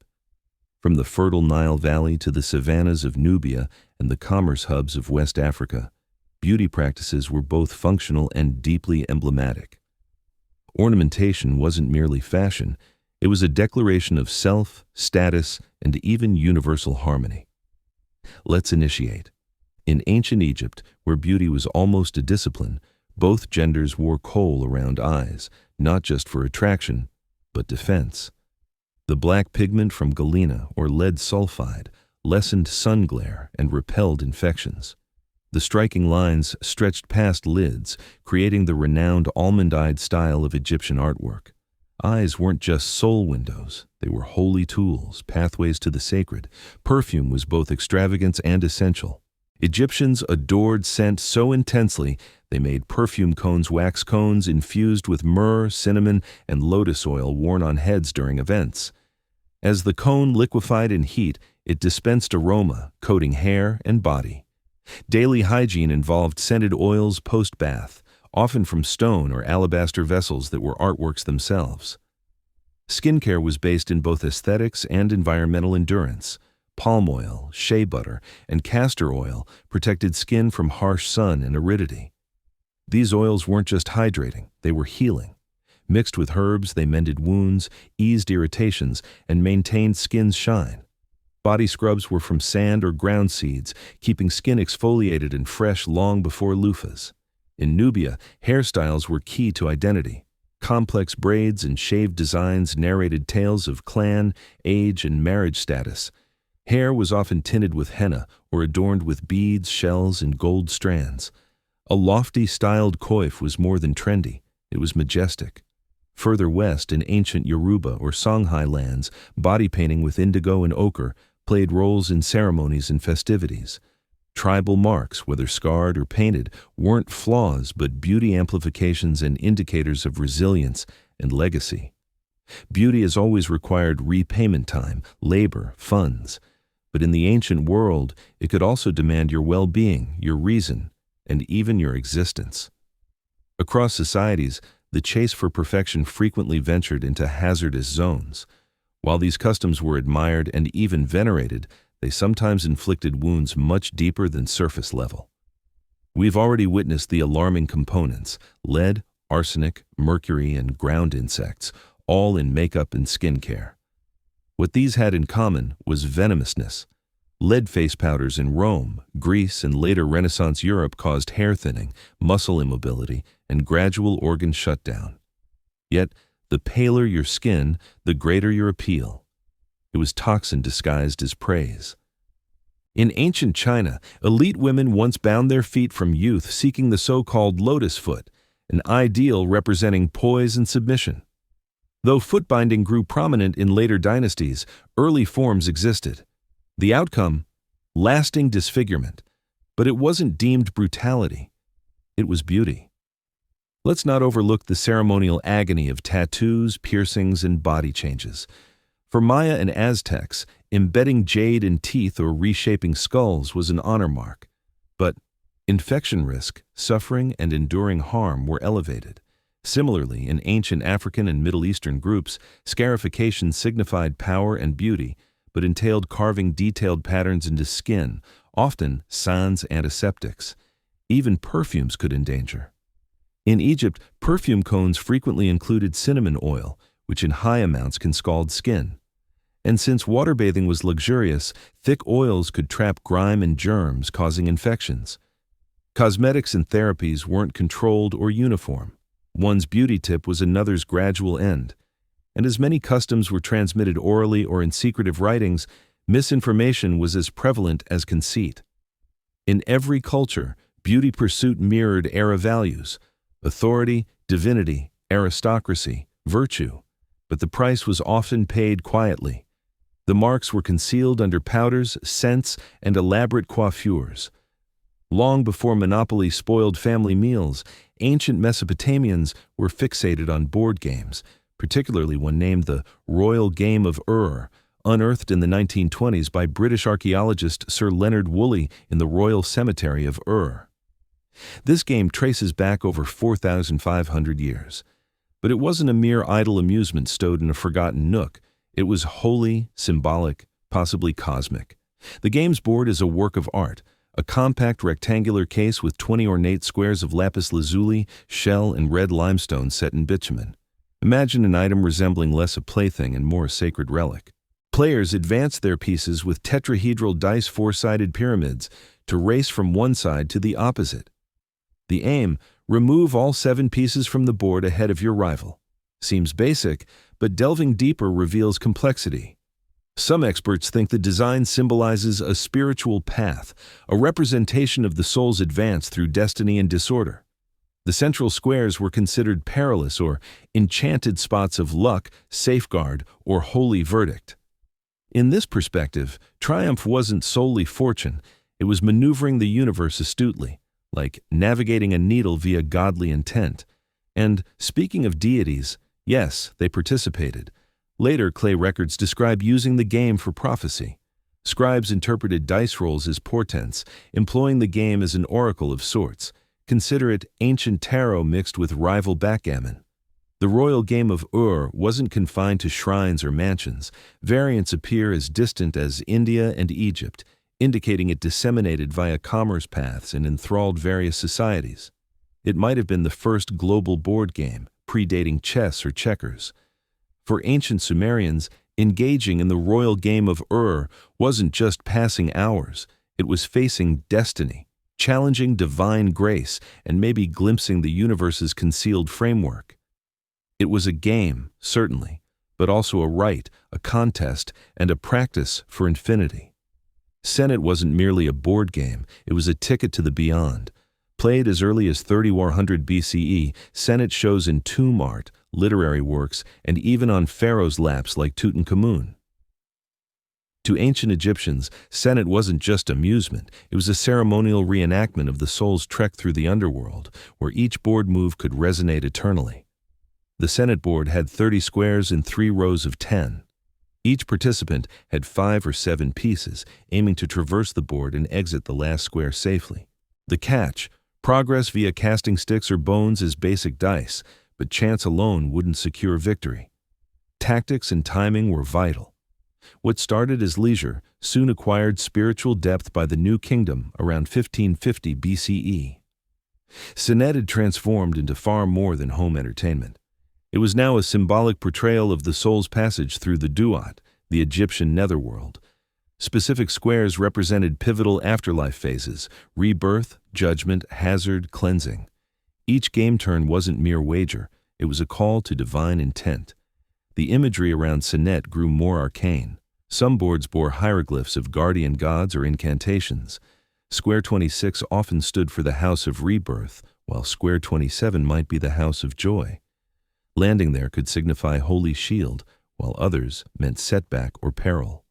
From the fertile Nile Valley to the savannas of Nubia and the commerce hubs of West Africa, beauty practices were both functional and deeply emblematic. Ornamentation wasn't merely fashion, it was a declaration of self, status, and even universal harmony. Let's initiate. In ancient Egypt, where beauty was almost a discipline, both genders wore kohl around eyes, not just for attraction, but defense. The black pigment from galena or lead sulfide lessened sun glare and repelled infections. The striking lines stretched past lids, creating the renowned almond-eyed style of Egyptian artwork. Eyes weren't just soul windows, they were holy tools, pathways to the sacred. Perfume was both extravagance and essential. Egyptians adored scent so intensely, they made perfume cones, wax cones infused with myrrh, cinnamon, and lotus oil worn on heads during events. As the cone liquefied in heat, it dispensed aroma, coating hair and body. Daily hygiene involved scented oils post-bath, often from stone or alabaster vessels that were artworks themselves. Skincare was based in both aesthetics and environmental endurance. Palm oil, shea butter, and castor oil protected skin from harsh sun and aridity. These oils weren't just hydrating, they were healing. Mixed with herbs, they mended wounds, eased irritations, and maintained skin's shine. Body scrubs were from sand or ground seeds, keeping skin exfoliated and fresh long before loofahs. In Nubia, hairstyles were key to identity. Complex braids and shaved designs narrated tales of clan, age, and marriage status. Hair was often tinted with henna or adorned with beads, shells, and gold strands. A lofty, styled coif was more than trendy, it was majestic. Further west, in ancient Yoruba or Songhai lands, body painting with indigo and ochre played roles in ceremonies and festivities. Tribal marks, whether scarred or painted, weren't flaws but beauty amplifications and indicators of resilience and legacy. Beauty has always required repayment time, labor, funds. But in the ancient world, it could also demand your well-being, your reason, and even your existence. Across societies, the chase for perfection frequently ventured into hazardous zones. While these customs were admired and even venerated, they sometimes inflicted wounds much deeper than surface level. We've already witnessed the alarming components: lead, arsenic, mercury, and ground insects, all in makeup and skincare. What these had in common was venomousness. Lead face powders in Rome, Greece, and later Renaissance Europe caused hair thinning, muscle immobility, and gradual organ shutdown. Yet, the paler your skin, the greater your appeal. It was toxin disguised as praise. In ancient China, elite women once bound their feet from youth seeking the so-called lotus foot, an ideal representing poise and submission. Though foot binding grew prominent in later dynasties, early forms existed. The outcome? Lasting disfigurement. But it wasn't deemed brutality. It was beauty. Let's not overlook the ceremonial agony of tattoos, piercings, and body changes. For Maya and Aztecs, embedding jade in teeth or reshaping skulls was an honor mark. But infection risk, suffering, and enduring harm were elevated. Similarly, in ancient African and Middle Eastern groups, scarification signified power and beauty, but entailed carving detailed patterns into skin, often sans antiseptics. Even perfumes could endanger. In Egypt, perfume cones frequently included cinnamon oil, which in high amounts can scald skin. And since water bathing was luxurious, thick oils could trap grime and germs, causing infections. Cosmetics and therapies weren't controlled or uniform. One's beauty tip was another's gradual end. And as many customs were transmitted orally or in secretive writings, misinformation was as prevalent as conceit. In every culture, beauty pursuit mirrored era values: authority, divinity, aristocracy, virtue. But the price was often paid quietly. The marks were concealed under powders, scents, and elaborate coiffures. Long before monopoly spoiled family meals, ancient Mesopotamians were fixated on board games, particularly one named the Royal Game of Ur, unearthed in the 1920s by British archaeologist Sir Leonard Woolley in the Royal Cemetery of Ur. This game traces back over 4,500 years. But it wasn't a mere idle amusement stowed in a forgotten nook. It was holy, symbolic, possibly cosmic. The game's board is a work of art, a compact rectangular case with 20 ornate squares of lapis lazuli, shell, and red limestone set in bitumen. Imagine an item resembling less a plaything and more a sacred relic. Players advance their pieces with tetrahedral dice four-sided pyramids to race from one side to the opposite. The aim: remove all 7 pieces from the board ahead of your rival. Seems basic, but delving deeper reveals complexity. Some experts think the design symbolizes a spiritual path, a representation of the soul's advance through destiny and disorder. The central squares were considered perilous or enchanted spots of luck, safeguard, or holy verdict. In this perspective, triumph wasn't solely fortune, it was maneuvering the universe astutely, like navigating a needle via godly intent. And, speaking of deities, yes, they participated. Later clay records describe using the game for prophecy. Scribes interpreted dice rolls as portents, employing the game as an oracle of sorts. Consider it ancient tarot mixed with rival backgammon. The royal game of Ur wasn't confined to shrines or mansions. Variants appear as distant as India and Egypt, indicating it disseminated via commerce paths and enthralled various societies. It might have been the first global board game, predating chess or checkers. For ancient Sumerians, engaging in the royal game of Ur wasn't just passing hours, it was facing destiny, challenging divine grace, and maybe glimpsing the universe's concealed framework. It was a game, certainly, but also a rite, a contest, and a practice for infinity. Senet wasn't merely a board game, it was a ticket to the beyond. Played as early as 3100 BCE, Senet shows in tomb art, literary works, and even on pharaohs' laps like Tutankhamun. To ancient Egyptians, Senet wasn't just amusement, it was a ceremonial reenactment of the soul's trek through the underworld, where each board move could resonate eternally. The Senet board had 30 squares and 3 rows of 10. Each participant had 5 or 7 pieces, aiming to traverse the board and exit the last square safely. The catch: progress via casting sticks or bones is basic dice, but chance alone wouldn't secure victory. Tactics and timing were vital. What started as leisure soon acquired spiritual depth by the New Kingdom around 1550 BCE. Senet had transformed into far more than home entertainment. It was now a symbolic portrayal of the soul's passage through the duat, the Egyptian netherworld. Specific squares represented pivotal afterlife phases: rebirth, judgment, hazard, cleansing. Each game turn wasn't mere wager, it was a call to divine intent. The imagery around Senet grew more arcane. Some boards bore hieroglyphs of guardian gods or incantations. Square 26 often stood for the house of rebirth, while square 27 might be the house of joy. Landing there could signify holy shield, while others meant setback or peril.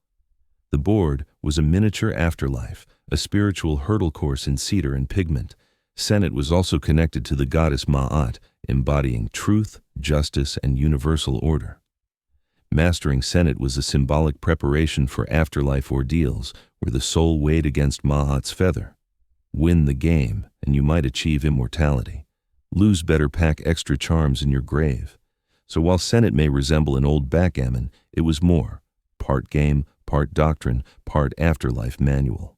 The board was a miniature afterlife, a spiritual hurdle course in cedar and pigment. Senet was also connected to the goddess Ma'at, embodying truth, justice, and universal order. Mastering Senet was a symbolic preparation for afterlife ordeals, where the soul weighed against Ma'at's feather. Win the game, and you might achieve immortality. Lose better, pack extra charms in your grave. So while Senet may resemble an old backgammon, it was more: part game, part doctrine, part afterlife manual.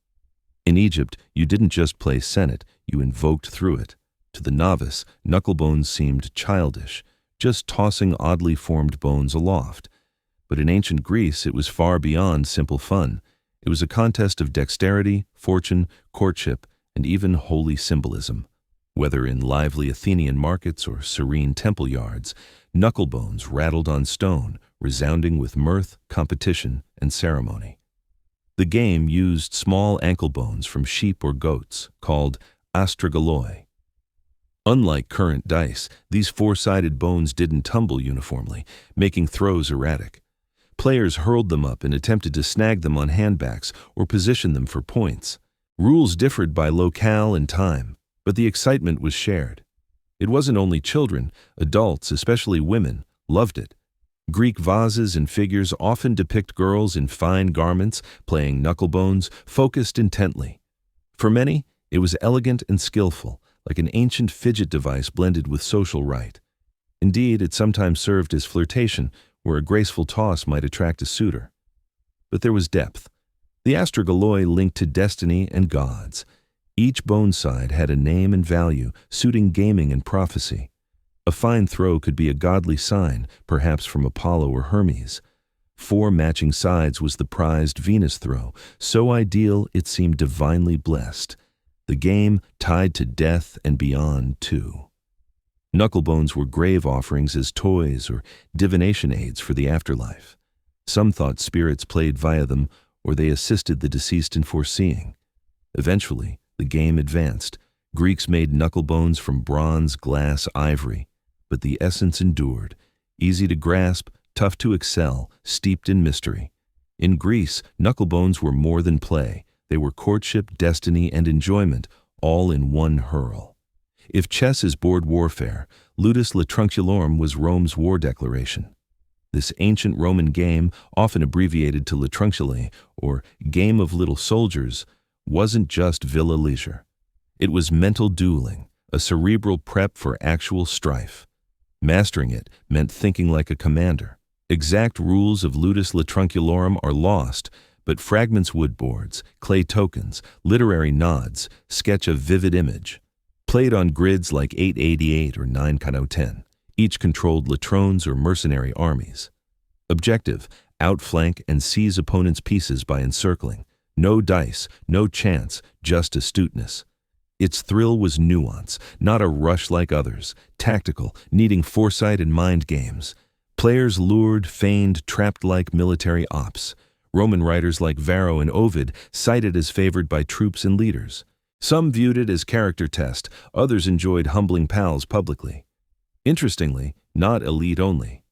In Egypt, you didn't just play Senet, you invoked through it. To the novice, knucklebones seemed childish, just tossing oddly formed bones aloft. But in ancient Greece, it was far beyond simple fun. It was a contest of dexterity, fortune, courtship, and even holy symbolism. Whether in lively Athenian markets or serene temple yards, knucklebones rattled on stone, resounding with mirth, competition, and ceremony. The game used small ankle bones from sheep or goats, called astragaloi. Unlike current dice, these four-sided bones didn't tumble uniformly, making throws erratic. Players hurled them up and attempted to snag them on handbacks or position them for points. Rules differed by locale and time, but the excitement was shared. It wasn't only children, adults, especially women, loved it. Greek vases and figures often depict girls in fine garments, playing knucklebones, focused intently. For many, it was elegant and skillful, like an ancient fidget device blended with social rite. Indeed, it sometimes served as flirtation, where a graceful toss might attract a suitor. But there was depth. The astragaloi linked to destiny and gods. Each bone side had a name and value, suiting gaming and prophecy. A fine throw could be a godly sign, perhaps from Apollo or Hermes. 4 matching sides was the prized Venus throw, so ideal it seemed divinely blessed. The game tied to death and beyond, too. Knucklebones were grave offerings as toys or divination aids for the afterlife. Some thought spirits played via them, or they assisted the deceased in foreseeing. Eventually, the game advanced. Greeks made knucklebones from bronze, glass, ivory, but the essence endured. Easy to grasp, tough to excel, steeped in mystery. In Greece, knucklebones were more than play. They were courtship, destiny, and enjoyment, all in one hurl. If chess is board warfare, Ludus Latrunculorum was Rome's war declaration. This ancient Roman game, often abbreviated to Latrunculae, or Game of Little Soldiers, wasn't just villa leisure. It was mental dueling, a cerebral prep for actual strife. Mastering it meant thinking like a commander. Exact rules of Ludus Latrunculorum are lost, but fragments, wood boards, clay tokens, literary nods sketch a vivid image. Played on grids like 888 or 9-10, each controlled latrones or mercenary armies. Objective: outflank and seize opponents' pieces by encircling. No dice, no chance, just astuteness. Its thrill was nuance, not a rush like others, tactical, needing foresight and mind games. Players lured, feigned, trapped like military ops. Roman writers like Varro and Ovid cited as favored by troops and leaders. Some viewed it as character test, others enjoyed humbling pals publicly. Interestingly, not elite only.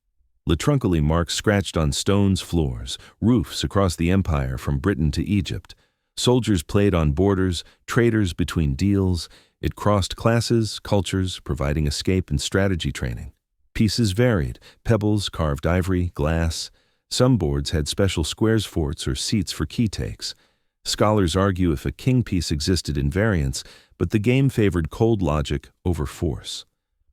Latrunculae marks scratched on stones, floors, roofs across the empire from Britain to Egypt. Soldiers played on borders, traders between deals. It crossed classes, cultures, providing escape and strategy training. Pieces varied: pebbles, carved ivory, glass. Some boards had special squares, forts, or seats for key takes. Scholars argue if a king piece existed in variants, but the game favored cold logic over force.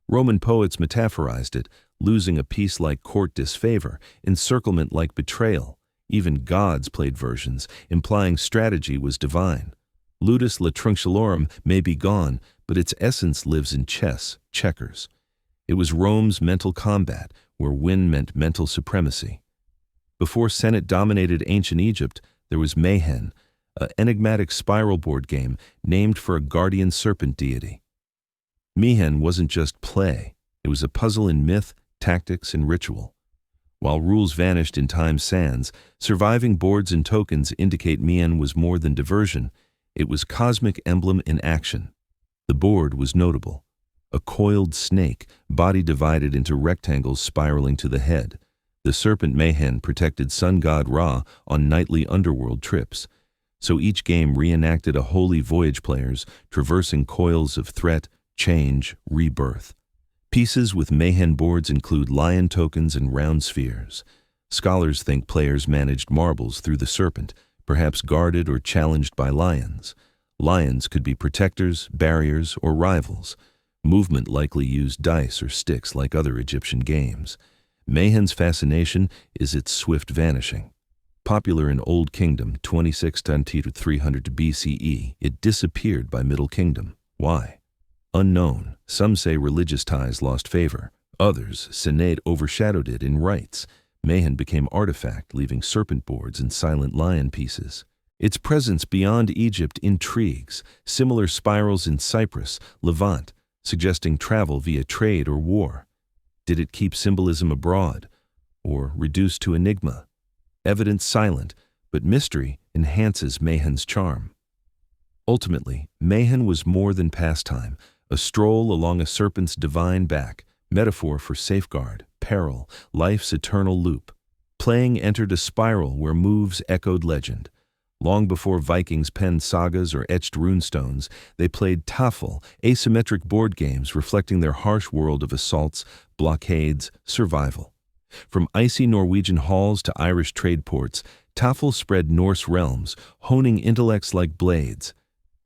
Roman poets metaphorized it: losing a piece like court disfavor, encirclement like betrayal. Even gods played versions, implying strategy was divine. Ludus Latrunculorum may be gone, but its essence lives in chess, checkers. It was Rome's mental combat, where win meant mental supremacy. Before Senate dominated ancient Egypt, there was Mayhen, an enigmatic spiral board game named for a guardian serpent deity. Mayhen wasn't just play, it was a puzzle in myth, tactics, and ritual. While rules vanished in time's sands, surviving boards and tokens indicate Mayhen was more than diversion, it was cosmic emblem in action. The board was notable. A coiled snake, body divided into rectangles spiraling to the head. The serpent Mayhen protected sun god Ra on nightly underworld trips. So each game reenacted a holy voyage players traversing coils of threat, change, rebirth. Pieces with Mayhen boards include lion tokens and round spheres. Scholars think players managed marbles through the serpent, perhaps guarded or challenged by lions. Lions could be protectors, barriers, or rivals. Movement likely used dice or sticks like other Egyptian games. Mayhen's fascination is its swift vanishing. Popular in Old Kingdom 2600 to 300 BCE, it disappeared by Middle Kingdom. Why? Unknown. Some say religious ties lost favor. Others, Senate overshadowed it in rites. Mayhen became artifact, leaving serpent boards and silent lion pieces. Its presence beyond Egypt intrigues. Similar spirals in Cyprus, Levant, suggesting travel via trade or war. Did it keep symbolism abroad, or reduced to enigma? Evidence silent, but mystery enhances Mayhen's charm. Ultimately, Mayhen was more than pastime, a stroll along a serpent's divine back, metaphor for safeguard, peril, life's eternal loop. Playing entered a spiral where moves echoed legend. Long before Vikings penned sagas or etched runestones, they played Tafl, asymmetric board games reflecting their harsh world of assaults, blockades, survival. From icy Norwegian halls to Irish trade ports, Tafl spread Norse realms, honing intellects like blades.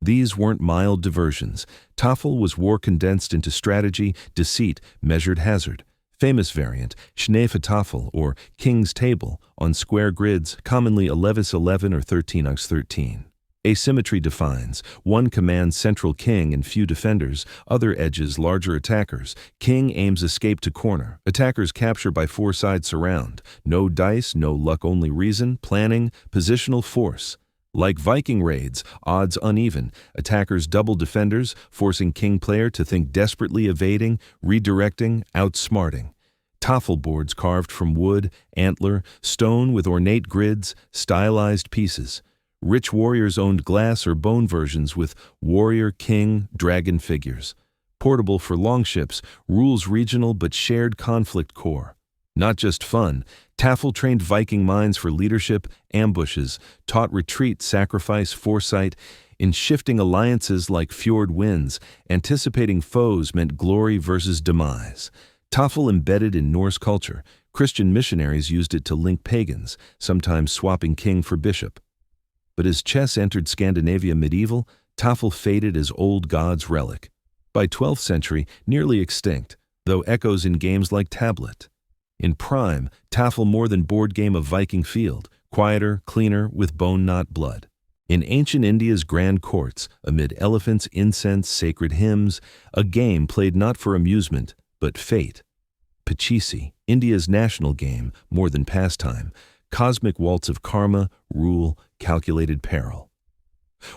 These weren't mild diversions. Tafl was war condensed into strategy, deceit, measured hazard. Famous variant, Schneefe Tafel, or King's Table, on square grids, commonly 11x11 or 13x13. Asymmetry defines: one commands central king and few defenders, other edges larger attackers. King aims escape to corner. Attackers capture by four-side surround. No dice, no luck, only reason, planning, positional force. Like Viking raids, odds uneven. Attackers double defenders, forcing king player to think desperately, evading, redirecting, outsmarting. Tafel boards carved from wood, antler, stone with ornate grids, stylized pieces. Rich warriors owned glass or bone versions with warrior, king, dragon figures. Portable for longships, rules regional but shared conflict core. Not just fun, Tafel trained Viking minds for leadership, ambushes, taught retreat, sacrifice, foresight. In shifting alliances like fjord winds, anticipating foes meant glory versus demise. Tafel embedded in Norse culture, Christian missionaries used it to link pagans, sometimes swapping king for bishop. But as chess entered Scandinavia medieval, Tafel faded as old god's relic. By 12th century, nearly extinct, though echoes in games like Tablet. In prime, Tafel more than board game of Viking field, quieter, cleaner, with bone not blood. In ancient India's grand courts, amid elephants, incense, sacred hymns, a game played not for amusement, but fate. Pachisi, India's national game, more than pastime, cosmic waltz of karma, rule, calculated peril.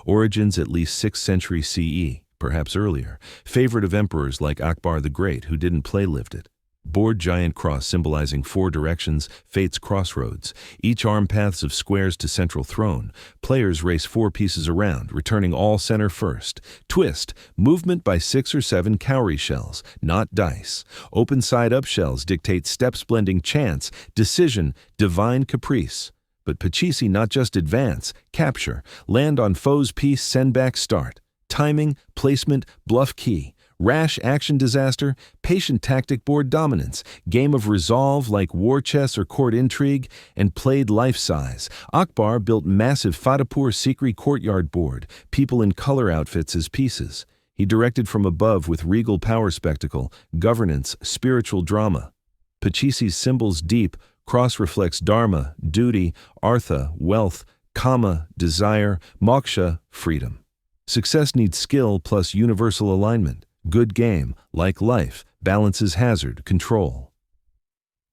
Origins at least 6th century CE, perhaps earlier, favorite of emperors like Akbar the Great who didn't play-lived it. Board giant cross symbolizing four directions, fate's crossroads, each arm paths of squares to central throne. Players race four pieces around, returning all center first. Twist, movement by 6 or 7 cowrie shells, not dice. Open side-up shells dictate steps blending chance, decision, divine caprice. But Pachisi not just advance, capture, land on foe's piece, send back start. Timing, placement, bluff key. Rash action disaster, patient tactic board dominance, game of resolve like war chess or court intrigue, and played life-size. Akbar built massive Fatehpur Sikri courtyard board, people in color outfits as pieces. He directed from above with regal power spectacle, governance, spiritual drama. Pachisi's symbols deep, cross reflects dharma, duty, artha, wealth, kama, desire, moksha, freedom. Success needs skill plus universal alignment. Good game, like life, balances hazard, control.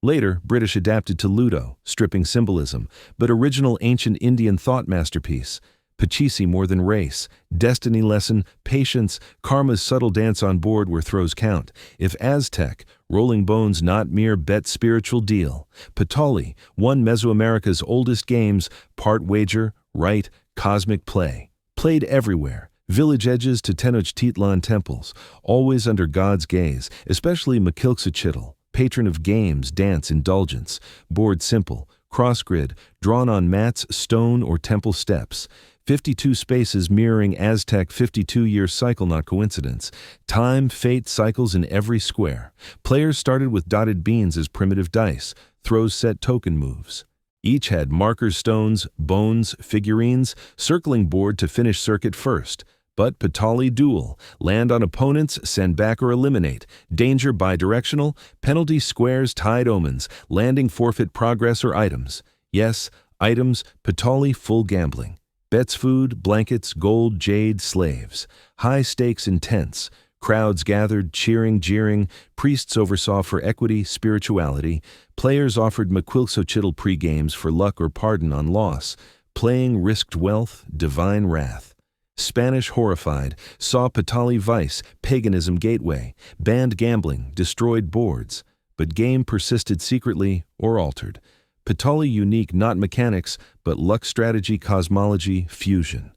Later, British adapted to Ludo, stripping symbolism, but original ancient Indian thought masterpiece. Pachisi more than race, destiny lesson, patience, karma's subtle dance on board where throws count. If Aztec, rolling bones not mere bet spiritual deal. Patolli, one Mesoamerica's oldest games, part wager, rite, cosmic play. Played everywhere, village edges to Tenochtitlan temples, always under God's gaze, especially Mequilxochitl, patron of games, dance, indulgence. Board simple, cross-grid, drawn on mats, stone, or temple steps. 52 spaces mirroring Aztec 52-year cycle, not coincidence. Time, fate, cycles in every square. Players started with dotted beans as primitive dice. Throws set token moves. Each had markers, stones, bones, figurines, circling board to finish circuit first. But Patolli duel, land on opponents, send back or eliminate. Danger bidirectional, penalty squares, tied omens, landing forfeit progress or items. Yes, items, Patolli full gambling. Bets food, blankets, gold, jade, slaves. High stakes intense. Crowds gathered, cheering, jeering. Priests oversaw for equity, spirituality. Players offered Mequilxochitl pre-games for luck or pardon on loss. Playing risked wealth, divine wrath. Spanish horrified, saw Patolli vice, paganism gateway. Banned gambling, destroyed boards. But game persisted secretly or altered. Patolli unique not mechanics, but luck strategy cosmology fusion.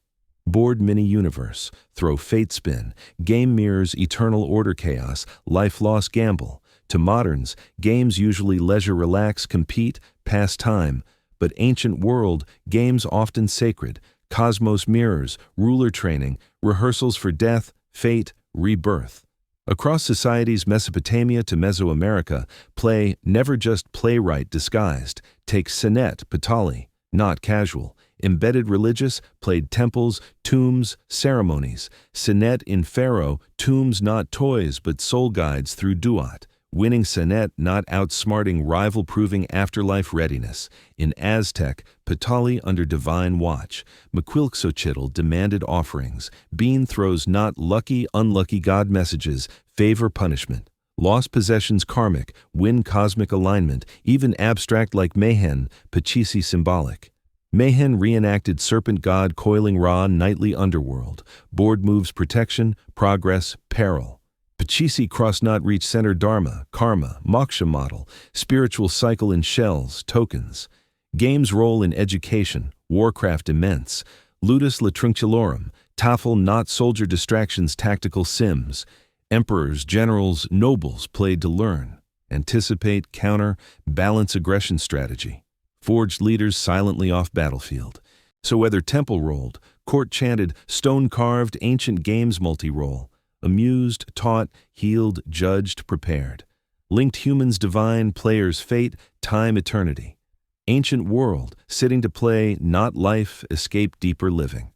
Board mini-universe, throw fate spin, game mirrors eternal order chaos, life-loss gamble. To moderns, games usually leisure relax, compete, pass time. But ancient world, games often sacred, cosmos mirrors, ruler training, rehearsals for death, fate, rebirth. Across societies Mesopotamia to Mesoamerica, play, never just playwright disguised. Take Senet, Patolli, not casual. Embedded religious, played temples, tombs, ceremonies. Senet in Pharaoh, tombs not toys but soul guides through duat. Winning Senet not outsmarting rival proving afterlife readiness. In Aztec, Patolli under divine watch. Mequilxochitl demanded offerings. Bean throws not lucky, unlucky God messages, favor punishment. Lost possessions karmic, win cosmic alignment, even abstract like Mayhen, Pachisi symbolic. Mayhen reenacted serpent god coiling Ra nightly underworld. Board moves protection, progress, peril. Pachisi cross not reach center dharma, karma, moksha model, spiritual cycle in shells, tokens. Games role in education, warcraft immense. Ludus Latrunculorum, Tafl not soldier distractions tactical sims. Emperors, generals, nobles played to learn. Anticipate, counter, balance aggression strategy. Forged leaders silently off battlefield. So whether temple rolled, court chanted, stone carved, ancient games multi-role. Amused, taught, healed, judged, prepared. Linked humans divine, players fate, time eternity. Ancient world, sitting to play, not life, escape deeper living.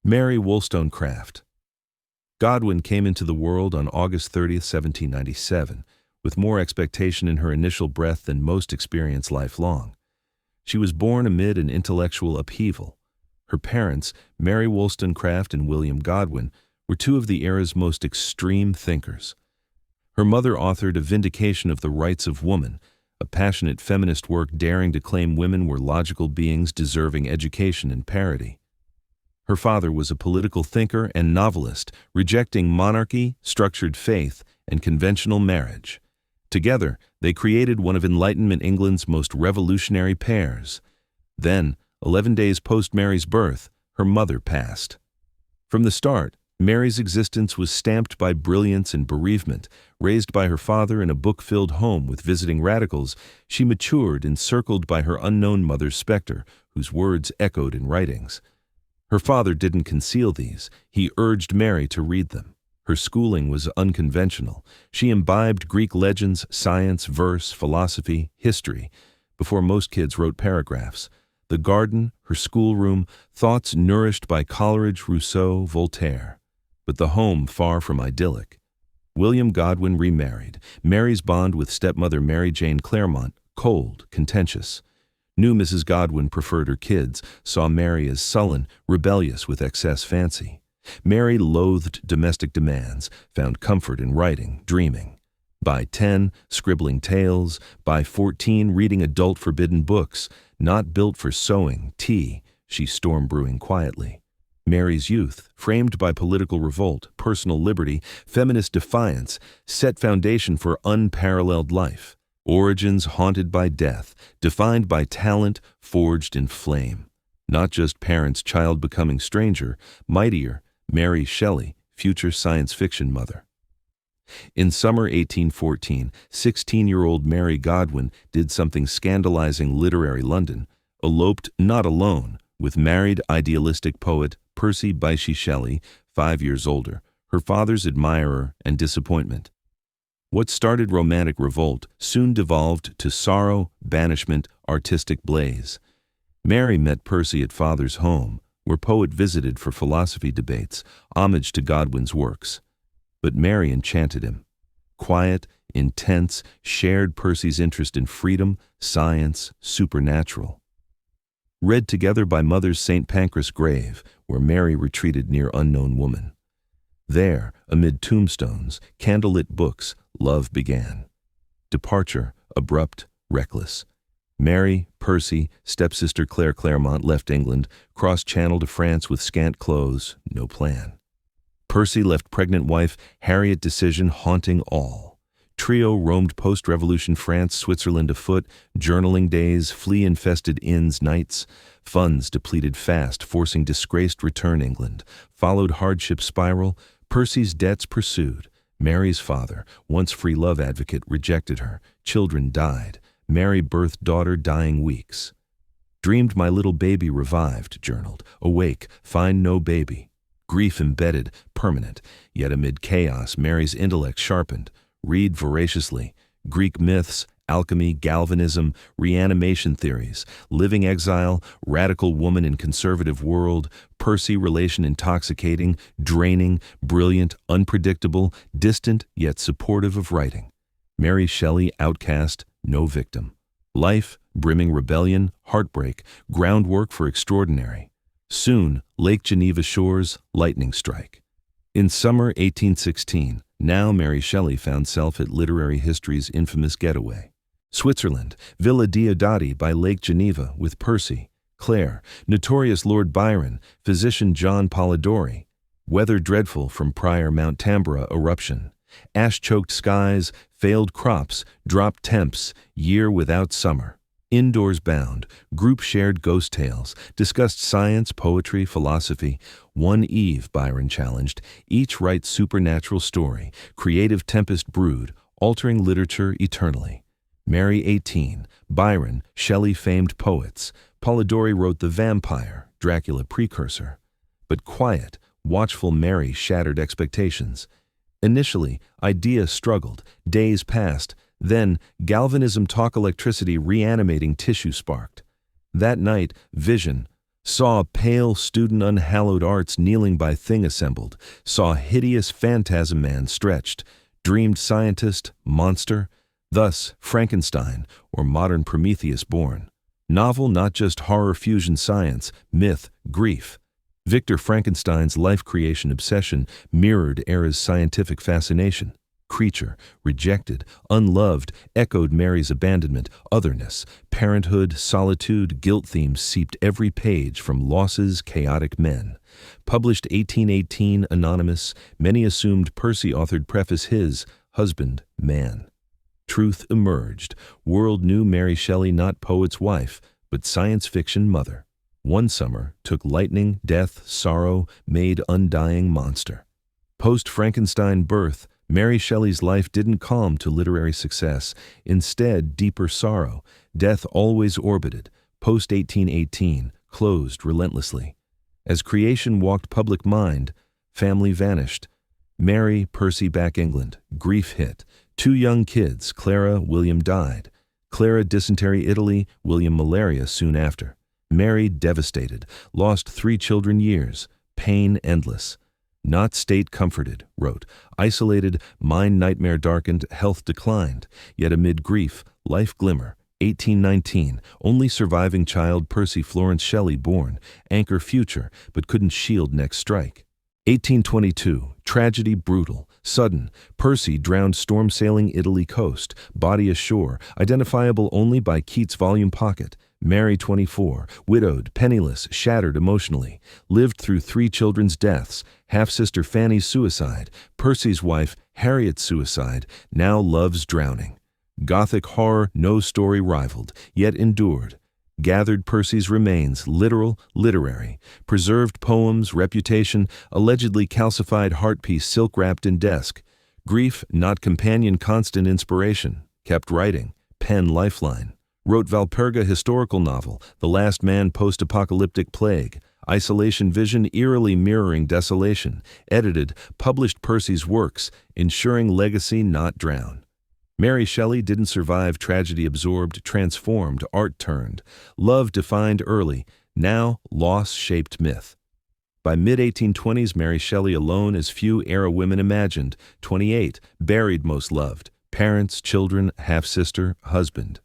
Mary Wollstonecraft. Godwin came into the world on August 30th, 1797, with more expectation in her initial breath than most experience lifelong. She was born amid an intellectual upheaval. Her parents, Mary Wollstonecraft and William Godwin, were two of the era's most extreme thinkers. Her mother authored A Vindication of the Rights of Woman, a passionate feminist work daring to claim women were logical beings deserving education and parity. Her father was a political thinker and novelist, rejecting monarchy, structured faith, and conventional marriage. Together, they created one of Enlightenment England's most revolutionary pairs. Then, 11 days post Mary's birth, her mother passed. From the start, Mary's existence was stamped by brilliance and bereavement. Raised by her father in a book-filled home with visiting radicals, she matured encircled by her unknown mother's specter, whose words echoed in writings. Her father didn't conceal these. He urged Mary to read them. Her schooling was unconventional. She imbibed Greek legends, science, verse, philosophy, history, before most kids wrote paragraphs. The garden, her schoolroom, thoughts nourished by Coleridge, Rousseau, Voltaire. But the home far from idyllic. William Godwin remarried. Mary's bond with stepmother Mary Jane Clairmont, cold, contentious. Knew Mrs. Godwin preferred her kids, saw Mary as sullen, rebellious with excess fancy. Mary loathed domestic demands, found comfort in writing, dreaming. By 10, scribbling tales. By 14, reading adult forbidden books. Not built for sewing, tea, she storm brewing quietly. Mary's youth, framed by political revolt, personal liberty, feminist defiance, set foundation for unparalleled life. Origins haunted by death, defined by talent, forged in flame. Not just parents' child becoming stranger, mightier, Mary Shelley, future science fiction mother. In summer 1814, 16-year-old Mary Godwin did something scandalizing literary London, eloped not alone, with married idealistic poet Percy Shelley, 5 years older, her father's admirer and disappointment. What started romantic revolt soon devolved to sorrow, banishment, artistic blaze. Mary met Percy at father's home, where poet visited for philosophy debates, homage to Godwin's works. But Mary enchanted him. Quiet, intense, shared Percy's interest in freedom, science, supernatural. Read together by mother's St. Pancras grave, where Mary retreated near unknown woman. There, amid tombstones, candlelit books, love began. Departure, abrupt, reckless. Mary, Percy, stepsister Claire Claremont left England, crossed channel to France with scant clothes, no plan. Percy left pregnant wife Harriet decision haunting all. Trio roamed post-revolution France, Switzerland afoot, journaling days, flea-infested inns, nights. Funds depleted fast, forcing disgraced return England. Followed hardship spiral, Percy's debts pursued. Mary's father, once free love advocate, rejected her. Children died. Mary birthed daughter dying weeks. Dreamed my little baby revived, journaled. Awake, find no baby. Grief embedded, permanent. Yet amid chaos, Mary's intellect sharpened. Read voraciously. Greek myths, alchemy, galvanism, reanimation theories, living exile, radical woman in conservative world, Percy relation intoxicating, draining, brilliant, unpredictable, distant yet supportive of writing. Mary Shelley outcast, no victim. Life, brimming rebellion, heartbreak, groundwork for extraordinary. Soon, Lake Geneva shores, lightning strike. In summer 1816, now Mary Shelley found self at literary history's infamous getaway. Switzerland, Villa Diodati by Lake Geneva with Percy, Claire, notorious Lord Byron, physician John Polidori. Weather dreadful from prior Mount Tambora eruption. Ash-choked skies, failed crops, dropped temps, year without summer. Indoors bound, group shared ghost tales, discussed science, poetry, philosophy. One eve, Byron challenged, each write supernatural story, creative tempest brewed, altering literature eternally. Mary 18, Byron, Shelley famed poets. Polidori wrote The Vampire, Dracula precursor. But quiet, watchful Mary shattered expectations. Initially, idea struggled, days passed, then galvanism talk electricity reanimating tissue sparked. That night, vision, saw a pale student unhallowed arts kneeling by thing assembled, saw hideous phantasm man stretched, dreamed scientist, monster, thus Frankenstein, or modern Prometheus born. Novel not just horror fusion science, myth, grief. Victor Frankenstein's life creation obsession mirrored era's scientific fascination. Creature, rejected, unloved, echoed Mary's abandonment, otherness, parenthood, solitude, guilt themes seeped every page from Losse's Chaotic Men. Published 1818, anonymous, many assumed Percy authored preface his, husband, man. Truth emerged. World knew Mary Shelley not poet's wife, but science fiction mother. One summer took lightning, death, sorrow, made undying monster. Post-Frankenstein birth, Mary Shelley's life didn't calm to literary success. Instead, deeper sorrow. Death always orbited. Post-1818, closed relentlessly. As creation walked public mind, family vanished. Mary, Percy back England. Grief hit. 2 young kids, Clara, William died. Clara dysentery Italy, William malaria soon after. Mary devastated, lost 3 children years, pain endless. Not state comforted, wrote, isolated, mind nightmare darkened, health declined, yet amid grief, life glimmer. 1819, only surviving child Percy Florence Shelley born, anchor future, but couldn't shield next strike. 1822, tragedy brutal, Sudden, Percy drowned storm-sailing Italy coast, body ashore, identifiable only by Keats' volume pocket. Mary, 24, widowed, penniless, shattered emotionally, lived through 3 children's deaths, half-sister Fanny's suicide, Percy's wife, Harriet's suicide, now loves drowning. Gothic horror no story rivaled, yet endured. Gathered Percy's remains, literal, literary. Preserved poems, reputation, allegedly calcified heart-piece silk-wrapped in desk. Grief, not companion, constant inspiration. Kept writing, pen lifeline. Wrote Valperga historical novel, The Last Man post-apocalyptic plague. Isolation vision eerily mirroring desolation. Edited, published Percy's works, ensuring legacy not drown. Mary Shelley didn't survive tragedy absorbed, transformed, art turned. Love defined early, now loss shaped myth. By mid-1820s, Mary Shelley alone as few era women imagined, 28, buried most loved, parents, children, half-sister, husband.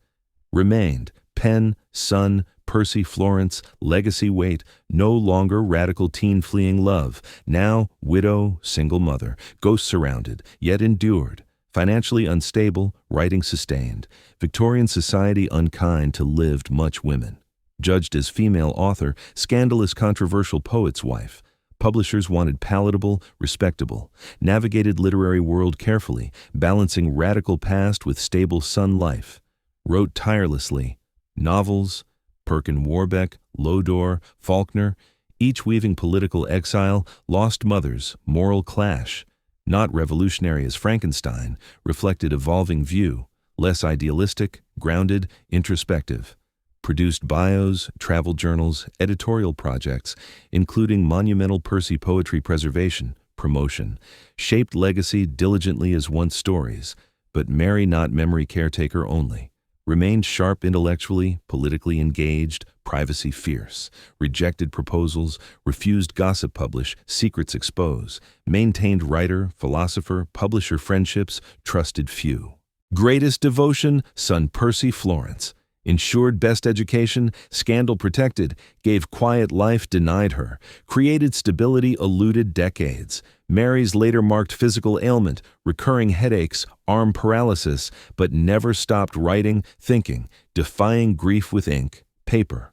Remained, pen, son, Percy, Florence, legacy weight, no longer radical teen fleeing love, now widow, single mother, ghost surrounded, yet endured. Financially unstable, writing sustained. Victorian society unkind to lived much women. Judged as female author, scandalous controversial poet's wife. Publishers wanted palatable, respectable. Navigated literary world carefully, balancing radical past with stable son life. Wrote tirelessly. Novels, Perkin Warbeck, Lodore, Faulkner, each weaving political exile, lost mothers, moral clash. Not revolutionary as Frankenstein, reflected evolving view, less idealistic, grounded, introspective. Produced bios, travel journals, editorial projects, including monumental Percy poetry preservation, promotion. Shaped legacy diligently as once stories, but Mary not memory caretaker only. Remained sharp intellectually, politically engaged, privacy fierce, rejected proposals, refused gossip publish, secrets expose, maintained writer, philosopher, publisher friendships, trusted few. Greatest devotion, son Percy Florence. Ensured best education, scandal protected, gave quiet life denied her, created stability eluded decades. Mary's later marked physical ailment, recurring headaches, arm paralysis, but never stopped writing, thinking, defying grief with ink, paper.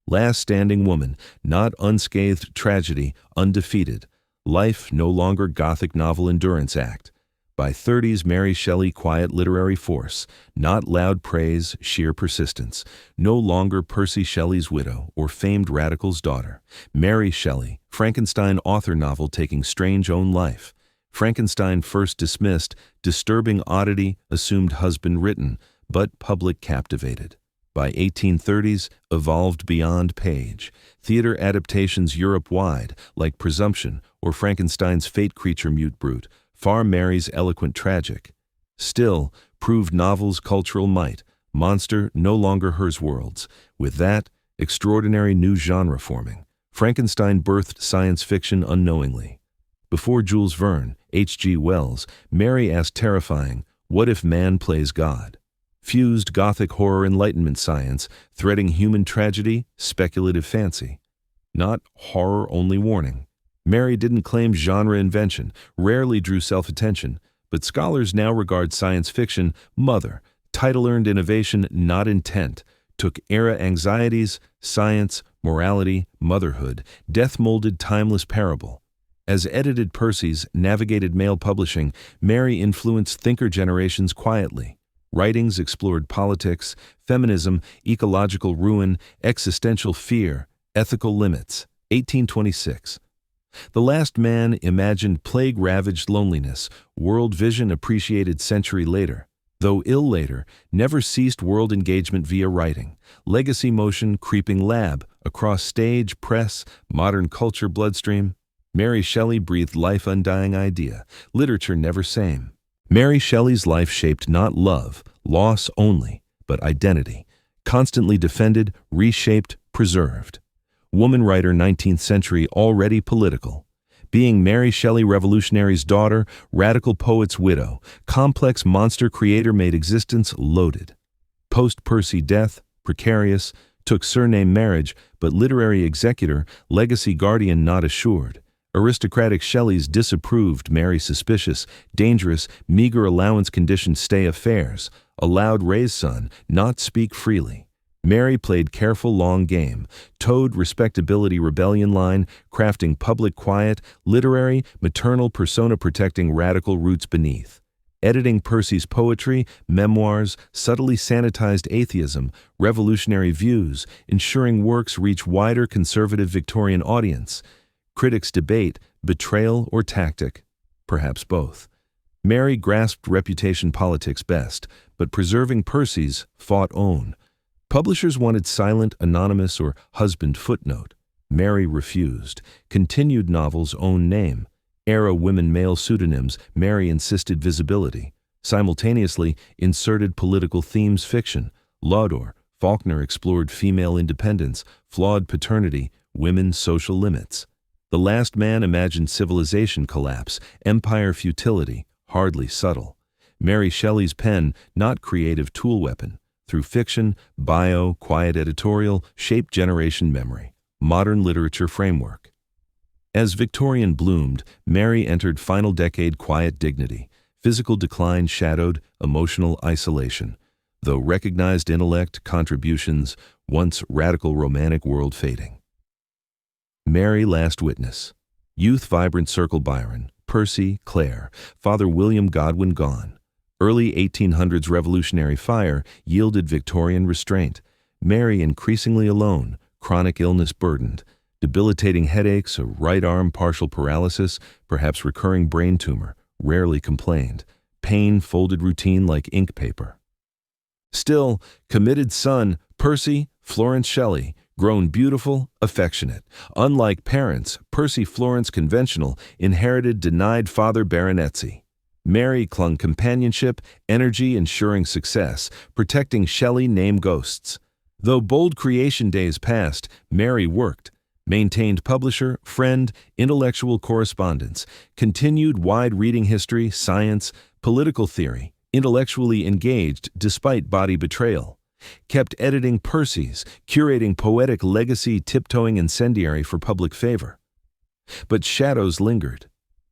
Last standing woman, not unscathed tragedy, undefeated. Life no longer Gothic novel endurance act. By 30s, Mary Shelley quiet literary force, not loud praise, sheer persistence. No longer Percy Shelley's widow or famed radical's daughter. Mary Shelley, Frankenstein author novel taking strange own life. Frankenstein first dismissed, disturbing oddity, assumed husband written, but public captivated. By 1830s, evolved beyond page. Theater adaptations Europe-wide, like Presumption or Frankenstein's fate creature mute brute, far Mary's eloquent tragic. Still, proved novels cultural might, monster no longer hers worlds. With that, extraordinary new genre forming. Frankenstein birthed science fiction unknowingly. Before Jules Verne, H.G. Wells, Mary asked terrifying, what if man plays God? Fused Gothic horror Enlightenment science, threading human tragedy, speculative fancy. Not horror-only warning. Mary didn't claim genre invention, rarely drew self-attention, but scholars now regard science fiction, mother, title-earned innovation, not intent, took era anxieties, science, morality, motherhood, death-molded timeless parable. As edited Percy's, navigated male publishing, Mary influenced thinker generations quietly. Writings explored politics, feminism, ecological ruin, existential fear, ethical limits. 1826. The Last Man imagined plague-ravaged loneliness, world vision appreciated century later. Though ill later, never ceased world engagement via writing. Legacy motion creeping lab, across stage, press, modern culture bloodstream. Mary Shelley breathed life undying idea, literature never same. Mary Shelley's life shaped not love, loss only, but identity. Constantly defended, reshaped, preserved. Woman writer 19th century already political. Being Mary Shelley revolutionary's daughter, radical poet's widow, complex monster creator made existence loaded. Post-Percy death, precarious, took surname marriage, but literary executor, legacy guardian not assured. Aristocratic Shelleys disapproved Mary suspicious, dangerous, meager allowance conditioned stay affairs, allowed Ray's son not speak freely. Mary played careful long game, towed respectability rebellion line, crafting public quiet, literary, maternal persona protecting radical roots beneath. Editing Percy's poetry, memoirs, subtly sanitized atheism, revolutionary views, ensuring works reach wider conservative Victorian audience. Critics debate, betrayal or tactic, perhaps both. Mary grasped reputation politics best, but preserving Percy's fought own. Publishers wanted silent, anonymous, or husband footnote. Mary refused. Continued novel's own name. Era women male pseudonyms, Mary insisted visibility. Simultaneously, inserted political themes fiction. Lauder, Faulkner explored female independence, flawed paternity, women's social limits. The Last Man imagined civilization collapse, empire futility, hardly subtle. Mary Shelley's pen, not creative tool weapon. Through fiction, bio, quiet editorial, shaped generation memory. Modern literature framework. As Victorian bloomed, Mary entered final decade quiet dignity. Physical decline shadowed, emotional isolation. Though recognized intellect, contributions, once radical romantic world fading. Mary Last Witness. Youth vibrant circle Byron, Percy, Clare, Father William Godwin gone. Early 1800s revolutionary fire yielded Victorian restraint. Mary increasingly alone, chronic illness burdened. Debilitating headaches, a right arm partial paralysis, perhaps recurring brain tumor, rarely complained. Pain folded routine like ink paper. Still, committed son, Percy, Florence Shelley, grown beautiful, affectionate. Unlike parents, Percy Florence conventional, inherited denied father baronetcy. Mary clung companionship, energy ensuring success, protecting Shelley name ghosts. Though bold creation days passed, Mary worked. Maintained publisher, friend, intellectual correspondence, continued wide reading history, science, political theory, intellectually engaged despite body betrayal. Kept editing Percy's, curating poetic legacy, tiptoeing incendiary for public favor. But shadows lingered.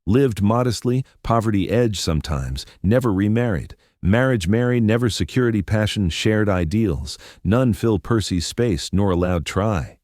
Lived modestly, poverty edge sometimes, never remarried. Marriage Mary, never security passion, shared ideals. None fill Percy's space nor allowed try.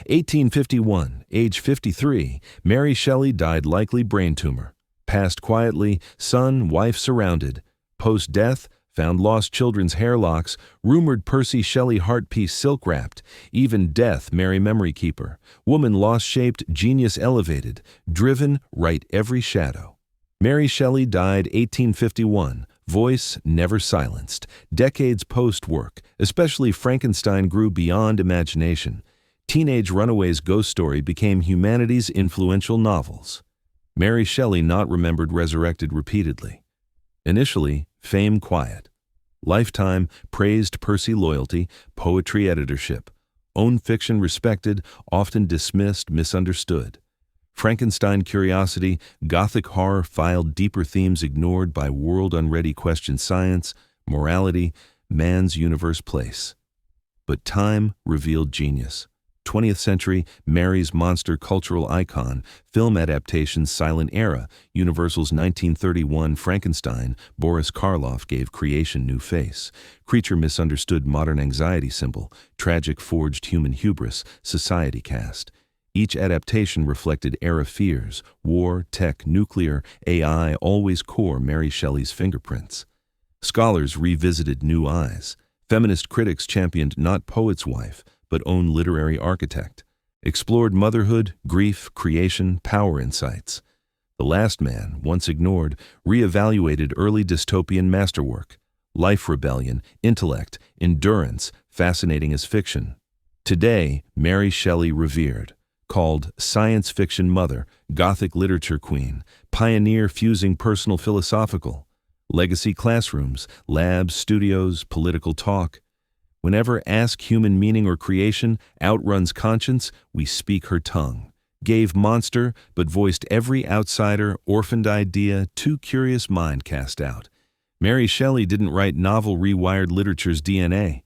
1851, age 53, Mary Shelley died likely brain tumor. Passed quietly, son, wife surrounded. Post-death, found lost children's hair locks, rumored Percy Shelley heart piece silk-wrapped. Even death, Mary memory keeper. Woman lost-shaped, genius elevated. Driven, right every shadow. Mary Shelley died 1851. Voice never silenced. Decades post-work, especially Frankenstein grew beyond imagination. Teenage runaways' ghost story became humanity's influential novels. Mary Shelley not remembered resurrected repeatedly. Initially, fame quiet. Lifetime praised Percy loyalty, poetry editorship. Own fiction respected, often dismissed, misunderstood. Frankenstein curiosity, Gothic horror filed deeper themes ignored by world unready questioned science, morality, man's universe place. But time revealed genius. 20th century, Mary's monster cultural icon, film adaptations Silent Era, Universal's 1931 Frankenstein, Boris Karloff gave creation new face. Creature misunderstood modern anxiety symbol, tragic forged human hubris, society cast. Each adaptation reflected era fears, war, tech, nuclear, AI, always core Mary Shelley's fingerprints. Scholars revisited new eyes. Feminist critics championed not poet's wife, but own literary architect. Explored motherhood, grief, creation, power insights. The Last Man, once ignored, re-evaluated early dystopian masterwork. Life rebellion, intellect, endurance, fascinating as fiction. Today, Mary Shelley revered. Called science fiction mother, Gothic literature queen, pioneer fusing personal philosophical. Legacy classrooms, labs, studios, political talk. Whenever ask human meaning or creation outruns conscience, we speak her tongue. Gave monster, but voiced every outsider, orphaned idea, too curious mind cast out. Mary Shelley didn't write novel rewired literature's DNA.